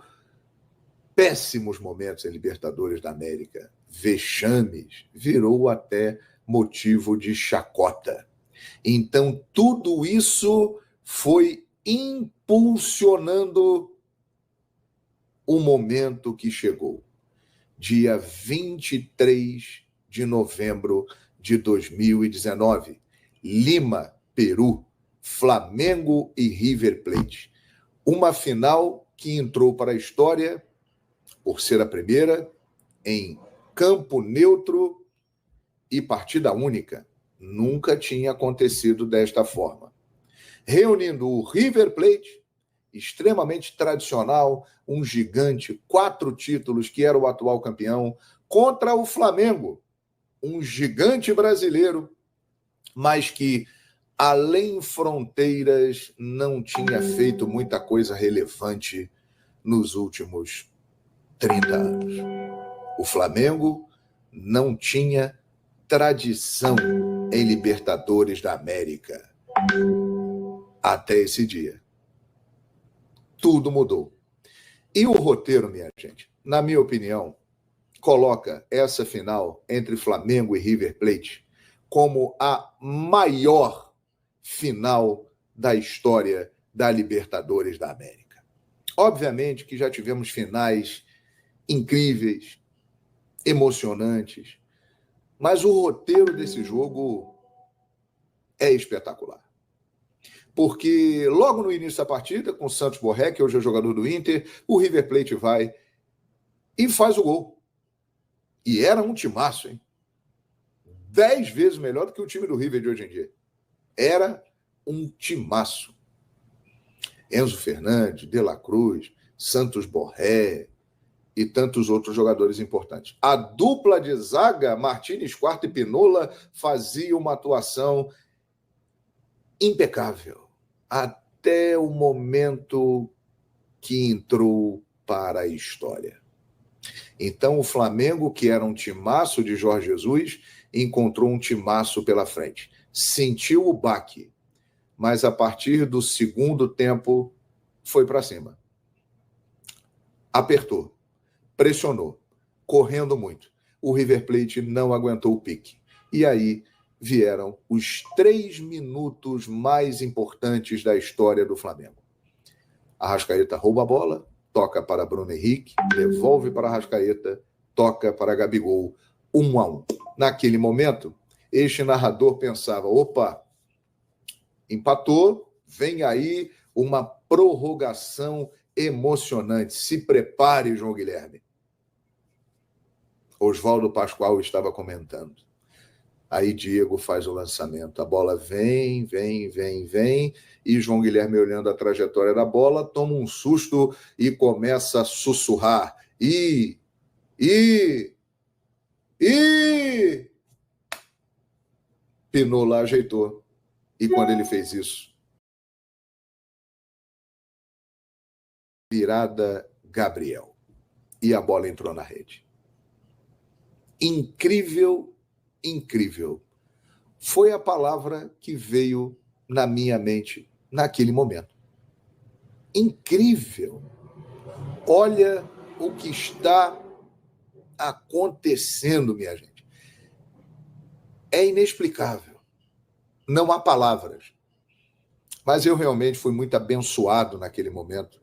péssimos momentos em Libertadores da América, vexames, virou até motivo de chacota. Então, tudo isso foi impulsionando o momento que chegou. Dia 23 de novembro de 2019, Lima, Peru, Flamengo e River Plate. Uma final que entrou para a história por ser a primeira em campo neutro e partida única. Nunca tinha acontecido desta forma. Reunindo o River Plate, extremamente tradicional, um gigante, 4 títulos, que era o atual campeão, contra o Flamengo, um gigante brasileiro, mas que, além fronteiras, não tinha feito muita coisa relevante nos últimos 30 anos. O Flamengo não tinha tradição em Libertadores da América. Até esse dia. Tudo mudou. E o roteiro, minha gente, na minha opinião, coloca essa final entre Flamengo e River Plate como a maior final da história da Libertadores da América. Obviamente que já tivemos finais incríveis, emocionantes, mas o roteiro desse jogo é espetacular. porque logo no início da partida, com o Santos Borré, que hoje é jogador do Inter, o River Plate vai e faz o gol. E era um timaço, hein? 10 vezes melhor do que o time do River de hoje em dia. Era um timaço. Enzo Fernandes, De La Cruz, Santos Borré e tantos outros jogadores importantes. A dupla de zaga, Martínez Quarta e Pinola, fazia uma atuação impecável até o momento que entrou para a história. Então o Flamengo, que era um timaço de Jorge Jesus, encontrou um timaço pela frente. Sentiu o baque, mas a partir do segundo tempo foi para cima. Apertou, pressionou, correndo muito. O River Plate não aguentou o pique. E aí vieram os 3 minutos mais importantes da história do Flamengo. Arrascaeta rouba a bola, toca para Bruno Henrique, devolve para Arrascaeta, toca para Gabigol, 1-1. Naquele momento, este narrador pensava, opa, empatou, vem aí uma prorrogação emocionante. Se prepare, João Guilherme. Oswaldo Pascoal estava comentando. Aí Diego faz o lançamento. A bola vem, e João Guilherme, olhando a trajetória da bola, toma um susto e começa a sussurrar. Pinola ajeitou. E quando ele fez isso, virada Gabriel. E a bola entrou na rede. Incrível, incrível. Foi a palavra que veio na minha mente naquele momento. Incrível. Olha o que está acontecendo, minha gente. É inexplicável. Não há palavras. Mas eu realmente fui muito abençoado naquele momento.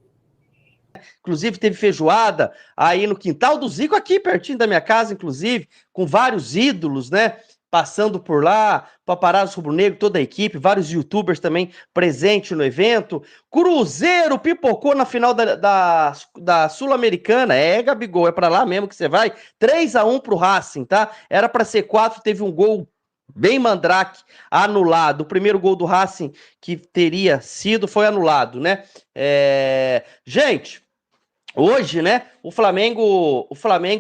Inclusive, teve feijoada aí no quintal do Zico, aqui pertinho da minha casa, inclusive, com vários ídolos, né? Passando por lá, Paparazzo Rubro-Negro, toda a equipe, vários youtubers também presentes no evento. Cruzeiro pipocou na final da Sul-Americana. Gabigol, é pra lá mesmo que você vai. 3-1 pro Racing, tá? Era pra ser 4, teve um gol bem mandrake, anulado. O primeiro gol do Racing que teria sido foi anulado, né? Gente, hoje, né, o Flamengo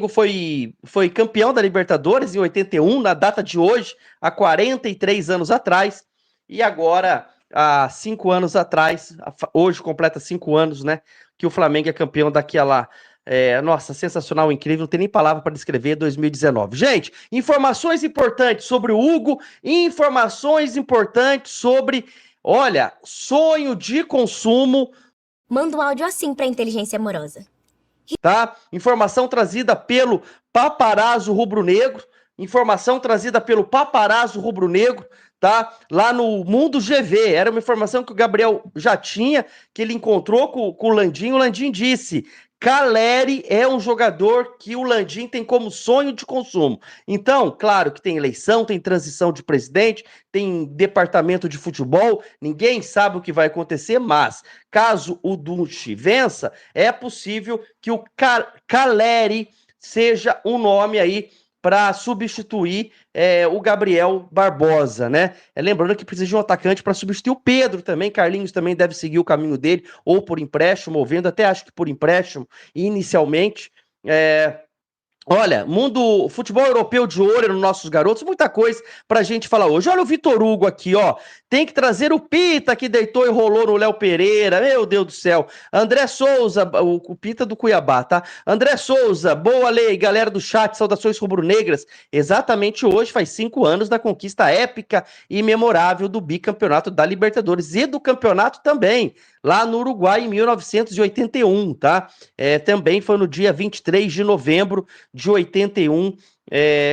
foi campeão da Libertadores em 81, na data de hoje, há 43 anos atrás, e agora, há 5 anos atrás, hoje completa 5 anos, né, que o Flamengo é campeão daquela... nossa, sensacional, incrível, não tem nem palavra para descrever 2019. Gente, informações importantes sobre o Hugo, informações importantes sobre, olha, sonho de consumo. Manda um áudio assim para inteligência amorosa. Tá? Informação trazida pelo Paparazzo Rubro-Negro, tá? Lá no Mundo GV, era uma informação que o Gabriel já tinha, que ele encontrou com o Landim disse... Caleri é um jogador que o Landim tem como sonho de consumo. Então, claro que tem eleição, tem transição de presidente, tem departamento de futebol, ninguém sabe o que vai acontecer, mas caso o Dunchi vença, é possível que o Caleri seja um nome aí para substituir o Gabriel Barbosa, né? Lembrando que precisa de um atacante para substituir o Pedro também. Carlinhos também deve seguir o caminho dele, ou por empréstimo, ou vendo, até acho que por empréstimo, inicialmente. Olha, futebol europeu de olho nos nossos garotos, muita coisa pra gente falar hoje. Olha o Vitor Hugo aqui, ó. Tem que trazer o Pita que deitou e rolou no Léo Pereira. Meu Deus do céu. André Souza, o Pita do Cuiabá, tá? André Souza, boa lei, galera do chat, saudações rubro-negras. Exatamente hoje faz 5 anos da conquista épica e memorável do bicampeonato da Libertadores e do campeonato também, lá no Uruguai em 1981, tá? Também foi no dia 23 de novembro de 81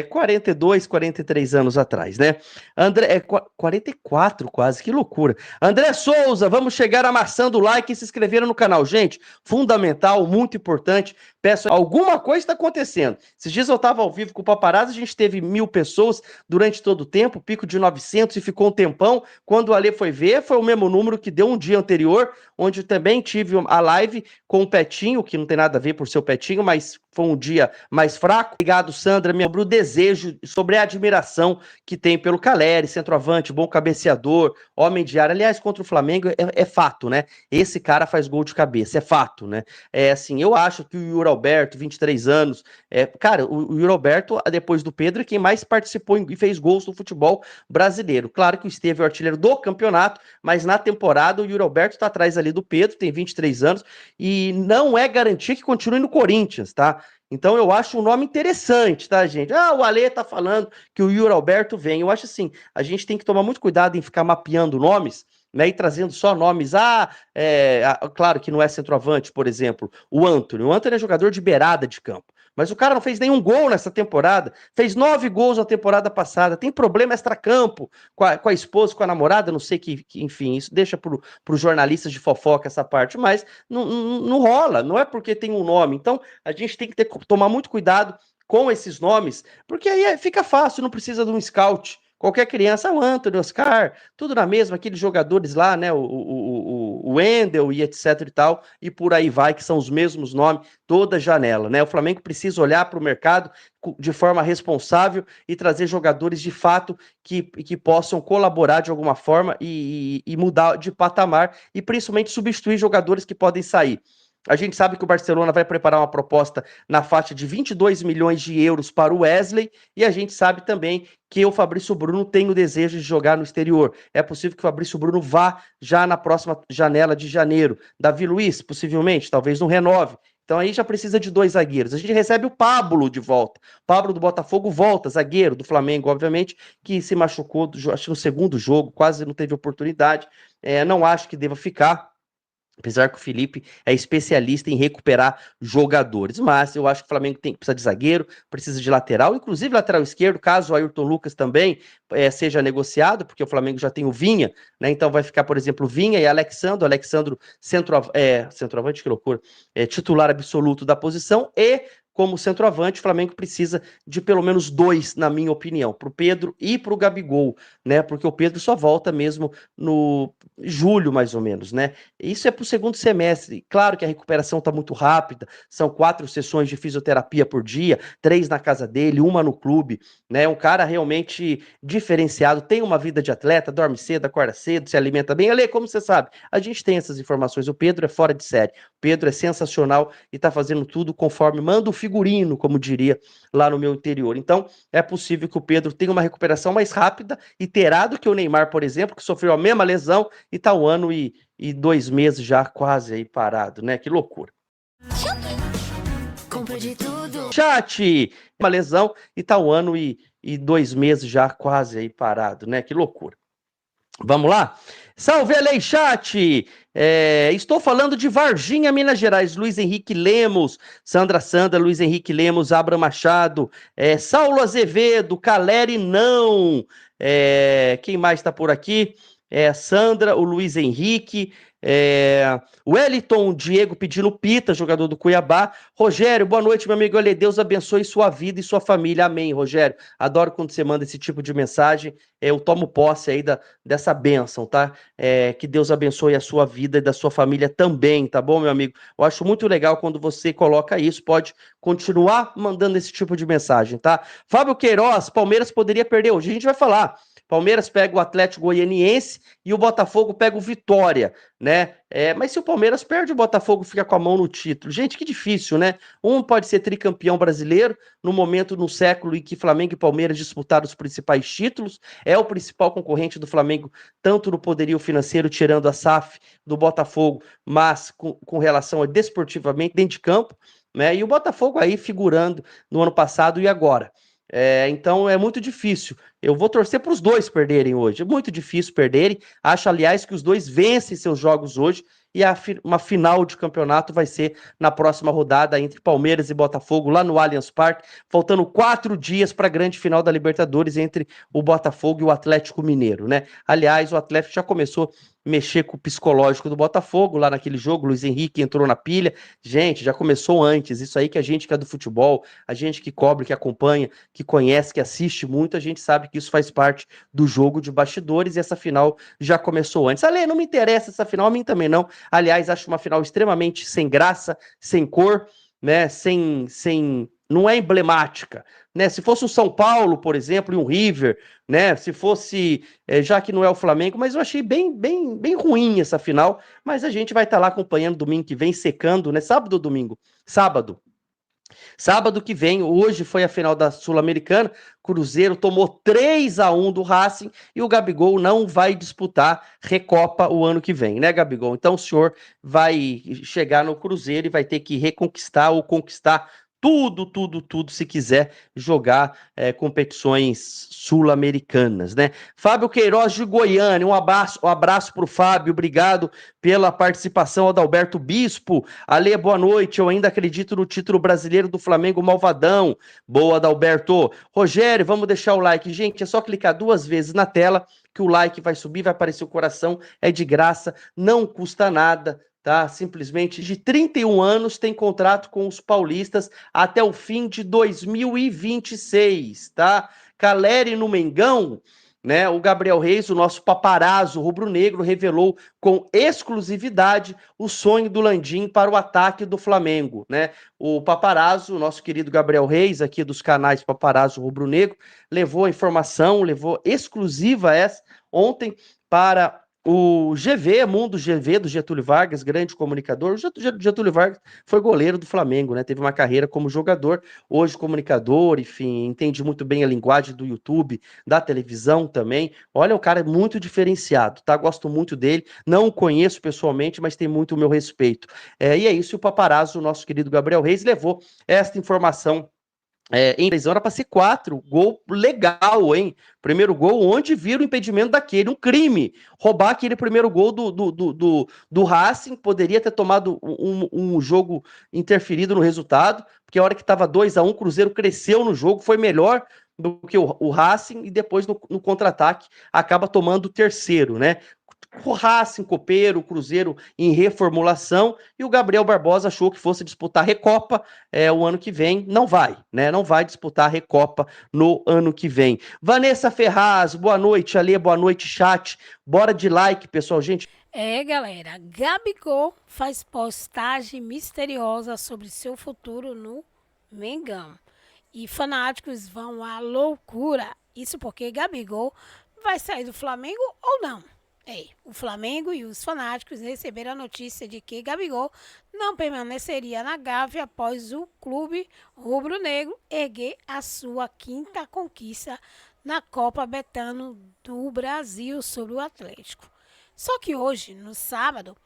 42, 43 anos atrás, né? André, 44 quase, que loucura. André Souza, vamos chegar amassando o like e se inscreveram no canal. Gente, fundamental, muito importante. Peço, alguma coisa está acontecendo. Esses dias eu estava ao vivo com o Paparazzi, a gente teve 1000 pessoas durante todo o tempo, pico de 900 e ficou um tempão. Quando o Ale foi ver, foi o mesmo número que deu um dia anterior, onde também tive a live com o Petinho, que não tem nada a ver por ser o Petinho, mas foi um dia mais fraco. Obrigado, Sandra, sobre o desejo, sobre a admiração que tem pelo Caleri, centroavante, bom cabeceador, homem de área. Aliás, contra o Flamengo é fato, né? Esse cara faz gol de cabeça, é fato, né? Assim, eu acho que o Yuri Alberto, 23 anos, cara, o Yuri Alberto, depois do Pedro, é quem mais participou e fez gols no futebol brasileiro. Claro que o Esteve é o artilheiro do campeonato, mas na temporada o Yuri Alberto tá atrás ali do Pedro, tem 23 anos, e não é garantia que continue no Corinthians, tá? Então eu acho um nome interessante, tá, gente? O Ale tá falando que o Yuri Alberto vem. Eu acho assim, a gente tem que tomar muito cuidado em ficar mapeando nomes, né, e trazendo só nomes. Claro que não é centroavante, por exemplo, o Antony. O Antony é jogador de beirada de campo. Mas o cara não fez nenhum gol nessa temporada, fez 9 gols na temporada passada, tem problema extracampo com a esposa, com a namorada, não sei que enfim, isso deixa pro jornalistas de fofoca essa parte, mas não rola, não é porque tem um nome. Então, a gente tem que tomar muito cuidado com esses nomes, porque aí fica fácil, não precisa de um scout. Qualquer criança, o Antony, o Oscar, tudo na mesma, aqueles jogadores lá, né, o Wendel e etc e tal, e por aí vai, que são os mesmos nomes, toda janela, né? O Flamengo precisa olhar para o mercado de forma responsável e trazer jogadores de fato que possam colaborar de alguma forma e mudar de patamar e principalmente substituir jogadores que podem sair. A gente sabe que o Barcelona vai preparar uma proposta na faixa de 22 milhões de euros para o Wesley, e a gente sabe também que o Fabrício Bruno tem o desejo de jogar no exterior. É possível que o Fabrício Bruno vá já na próxima janela de janeiro. Davi Luiz, possivelmente, talvez não renove. Então aí já precisa de 2 zagueiros. A gente recebe o Pablo de volta. Pablo do Botafogo volta, zagueiro do Flamengo, obviamente, que se machucou, acho que no segundo jogo, quase não teve oportunidade. Não acho que deva ficar. Apesar que o Felipe é especialista em recuperar jogadores. Mas eu acho que o Flamengo precisa de zagueiro, precisa de lateral, inclusive lateral esquerdo, caso o Ayrton Lucas também seja negociado, porque o Flamengo já tem o Vinha, né? Então vai ficar, por exemplo, Vinha e Alexandro centroavante, que loucura, titular absoluto da posição, e como centroavante, o Flamengo precisa de pelo menos 2, na minha opinião, para o Pedro e para o Gabigol, né? Porque o Pedro só volta mesmo no julho, mais ou menos, né? Isso é para o segundo semestre. Claro que a recuperação está muito rápida, são 4 sessões de fisioterapia por dia, 3 na casa dele, 1 no clube, né? Um cara realmente diferenciado, tem uma vida de atleta, dorme cedo, acorda cedo, se alimenta bem. Ale, como você sabe, a gente tem essas informações. O Pedro é fora de série, o Pedro é sensacional e está fazendo tudo conforme manda o figurino, como diria lá no meu interior. Então, é possível que o Pedro tenha uma recuperação mais rápida e terá do que o Neymar, por exemplo, que sofreu a mesma lesão e está 1 ano e 2 meses já quase aí parado, né? Que loucura. Chat! Uma lesão e está 1 ano e 2 meses já quase aí parado, né? Que loucura. Vamos lá? Salve, Alei, chat! Estou falando de Varginha, Minas Gerais. Luiz Henrique Lemos, Sandra, Luiz Henrique Lemos, Abra Machado, Saulo Azevedo, Caleri não. Quem mais está por aqui? Sandra, o Luiz Henrique, Wellington Diego pedindo pita, jogador do Cuiabá. Rogério, boa noite, meu amigo. Olha, Deus abençoe sua vida e sua família. Amém, Rogério. Adoro quando você manda esse tipo de mensagem. Eu tomo posse aí dessa bênção, tá? Que Deus abençoe a sua vida e da sua família também, tá bom, meu amigo? Eu acho muito legal quando você coloca isso. Pode continuar mandando esse tipo de mensagem, tá? Fábio Queiroz, Palmeiras poderia perder hoje. A gente vai falar. Palmeiras pega o Atlético Goianiense e o Botafogo pega o Vitória, né? Mas se o Palmeiras perde, o Botafogo fica com a mão no título. Gente, que difícil, né? Um pode ser tricampeão brasileiro no momento, no século em que Flamengo e Palmeiras disputaram os principais títulos. É o principal concorrente do Flamengo, tanto no poderio financeiro, tirando a SAF do Botafogo, mas com relação a desportivamente dentro de campo, né? E o Botafogo aí figurando no ano passado e agora. Então é muito difícil. Eu vou torcer para os dois perderem hoje. É muito difícil perderem. Acho, aliás, que os dois vencem seus jogos hoje e uma final de campeonato vai ser na próxima rodada entre Palmeiras e Botafogo, lá no Allianz Parque, faltando 4 dias para a grande final da Libertadores entre o Botafogo e o Atlético Mineiro, né? Aliás, o Atlético já começou a mexer com o psicológico do Botafogo lá naquele jogo, Luiz Henrique entrou na pilha. Gente, já começou antes, isso aí que a gente que é do futebol, a gente que cobre, que acompanha, que conhece, que assiste muito, a gente sabe que isso faz parte do jogo de bastidores e essa final já começou antes. Ale, não me interessa essa final, a mim também não. Aliás, acho uma final extremamente sem graça, sem cor, né? Não é emblemática, né? Se fosse o São Paulo, por exemplo, e um River, né? Se fosse, já que não é o Flamengo, mas eu achei bem ruim essa final, mas a gente vai estar lá acompanhando domingo que vem, secando, né? Sábado ou domingo? Sábado que vem, hoje foi a final da Sul-Americana, Cruzeiro tomou 3-1 do Racing e o Gabigol não vai disputar Recopa o ano que vem, né, Gabigol? Então o senhor vai chegar no Cruzeiro e vai ter que reconquistar ou conquistar tudo, se quiser jogar competições sul-americanas, né? Fábio Queiroz de Goiânia, um abraço pro Fábio, obrigado pela participação. Adalberto Bispo, Ale, boa noite, eu ainda acredito no título brasileiro do Flamengo Malvadão. Boa, Adalberto. Rogério, vamos deixar o like. Gente, é só clicar 2 vezes na tela que o like vai subir, vai aparecer o coração, é de graça, não custa nada, tá? Simplesmente de 31 anos tem contrato com os paulistas até o fim de 2026, tá? Caleri no Mengão, né? O Gabriel Reis, o nosso paparazzo rubro-negro, revelou com exclusividade o sonho do Landim para o ataque do Flamengo, né? O paparazzo, o nosso querido Gabriel Reis, aqui dos canais Paparazzo Rubro-Negro, levou a informação, levou exclusiva essa ontem para o GV, Mundo GV do Getúlio Vargas, grande comunicador. O Getúlio Vargas foi goleiro do Flamengo, né? Teve uma carreira como jogador, hoje comunicador, enfim, entende muito bem a linguagem do YouTube, da televisão também. Olha, o cara é muito diferenciado, tá? Gosto muito dele, não o conheço pessoalmente, mas tem muito o meu respeito. E é isso, e o paparazzo, o nosso querido Gabriel Reis, levou esta informação em prisão, era para ser 4, gol legal, hein? Primeiro gol, onde vira o impedimento daquele, um crime. Roubar aquele primeiro gol do Racing, poderia ter tomado um jogo interferido no resultado, porque a hora que estava 2-1, o Cruzeiro cresceu no jogo, foi melhor do que o Racing, e depois no contra-ataque acaba tomando o terceiro, né? O Racing, copeiro, o Cruzeiro em reformulação, e o Gabriel Barbosa achou que fosse disputar a Recopa o ano que vem. Não vai, né? Não vai disputar a Recopa no ano que vem. Vanessa Ferraz, boa noite, Ale, boa noite, chat. Bora de like, pessoal, gente. Galera, Gabigol faz postagem misteriosa sobre seu futuro no Mengão. E fanáticos vão à loucura. Isso porque Gabigol vai sair do Flamengo ou não? O Flamengo e os fanáticos receberam a notícia de que Gabigol não permaneceria na Gávea após o clube rubro-negro erguer a sua 5ª conquista na Copa Betano do Brasil sobre o Atlético. Só que hoje, no sábado,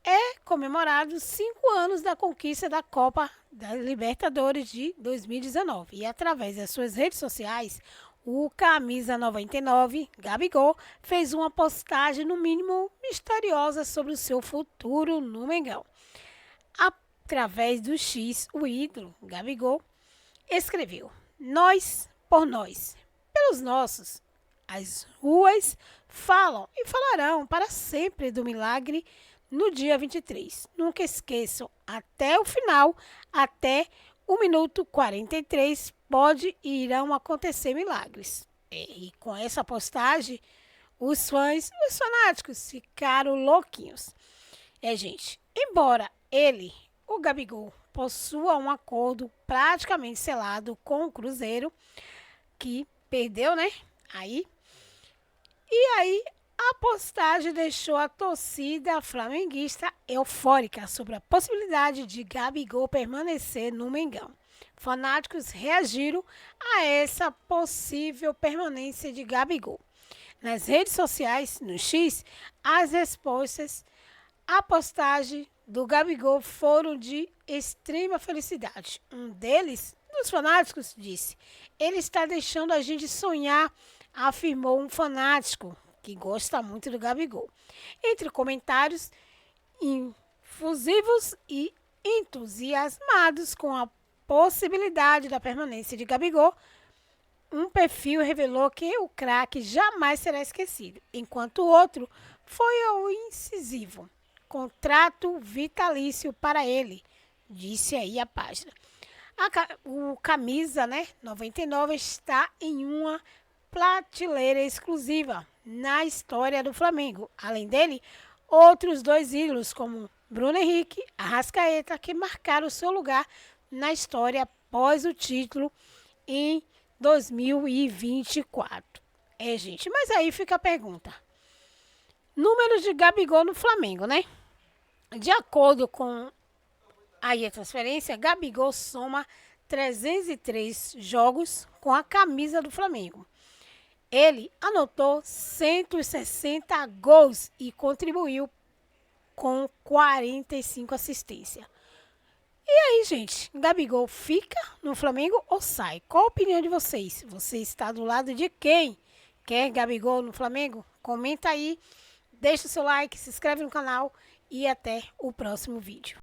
é comemorado 5 anos da conquista da Copa da Libertadores de 2019. E através das suas redes sociais, o Camisa 99, Gabigol, fez uma postagem no mínimo misteriosa sobre o seu futuro no Mengão. Através do X, o ídolo, Gabigol, escreveu: "Nós por nós, pelos nossos, as ruas falam e falarão para sempre do milagre no dia 23. Nunca esqueçam, até o final, até o minuto 43, pode e irão acontecer milagres." E com essa postagem, os fanáticos ficaram louquinhos. Gente, embora o Gabigol, possua um acordo praticamente selado com o Cruzeiro, que perdeu, né? E aí, a postagem deixou a torcida flamenguista eufórica sobre a possibilidade de Gabigol permanecer no Mengão. Fanáticos reagiram a essa possível permanência de Gabigol. Nas redes sociais, no X, as respostas à postagem do Gabigol foram de extrema felicidade. Um dos fanáticos, disse: "Ele está deixando a gente sonhar", afirmou um fanático que gosta muito do Gabigol. Entre comentários, infusivos e entusiasmados com a possibilidade da permanência de Gabigol. Um perfil revelou que o craque jamais será esquecido, enquanto o outro foi o incisivo. Contrato vitalício para ele, disse aí a página. O camisa, 99 está em uma prateleira exclusiva na história do Flamengo. Além dele, outros 2 ídolos como Bruno Henrique e Arrascaeta, que marcaram seu lugar na história após o título em 2024. Gente, mas aí fica a pergunta. Números de Gabigol no Flamengo, né? De acordo com aí a transferência, Gabigol soma 303 jogos com a camisa do Flamengo. Ele anotou 160 gols e contribuiu com 45 assistências. E aí, gente, Gabigol fica no Flamengo ou sai? Qual a opinião de vocês? Você está do lado de quem? Quer Gabigol no Flamengo? Comenta aí, deixa o seu like, se inscreve no canal e até o próximo vídeo.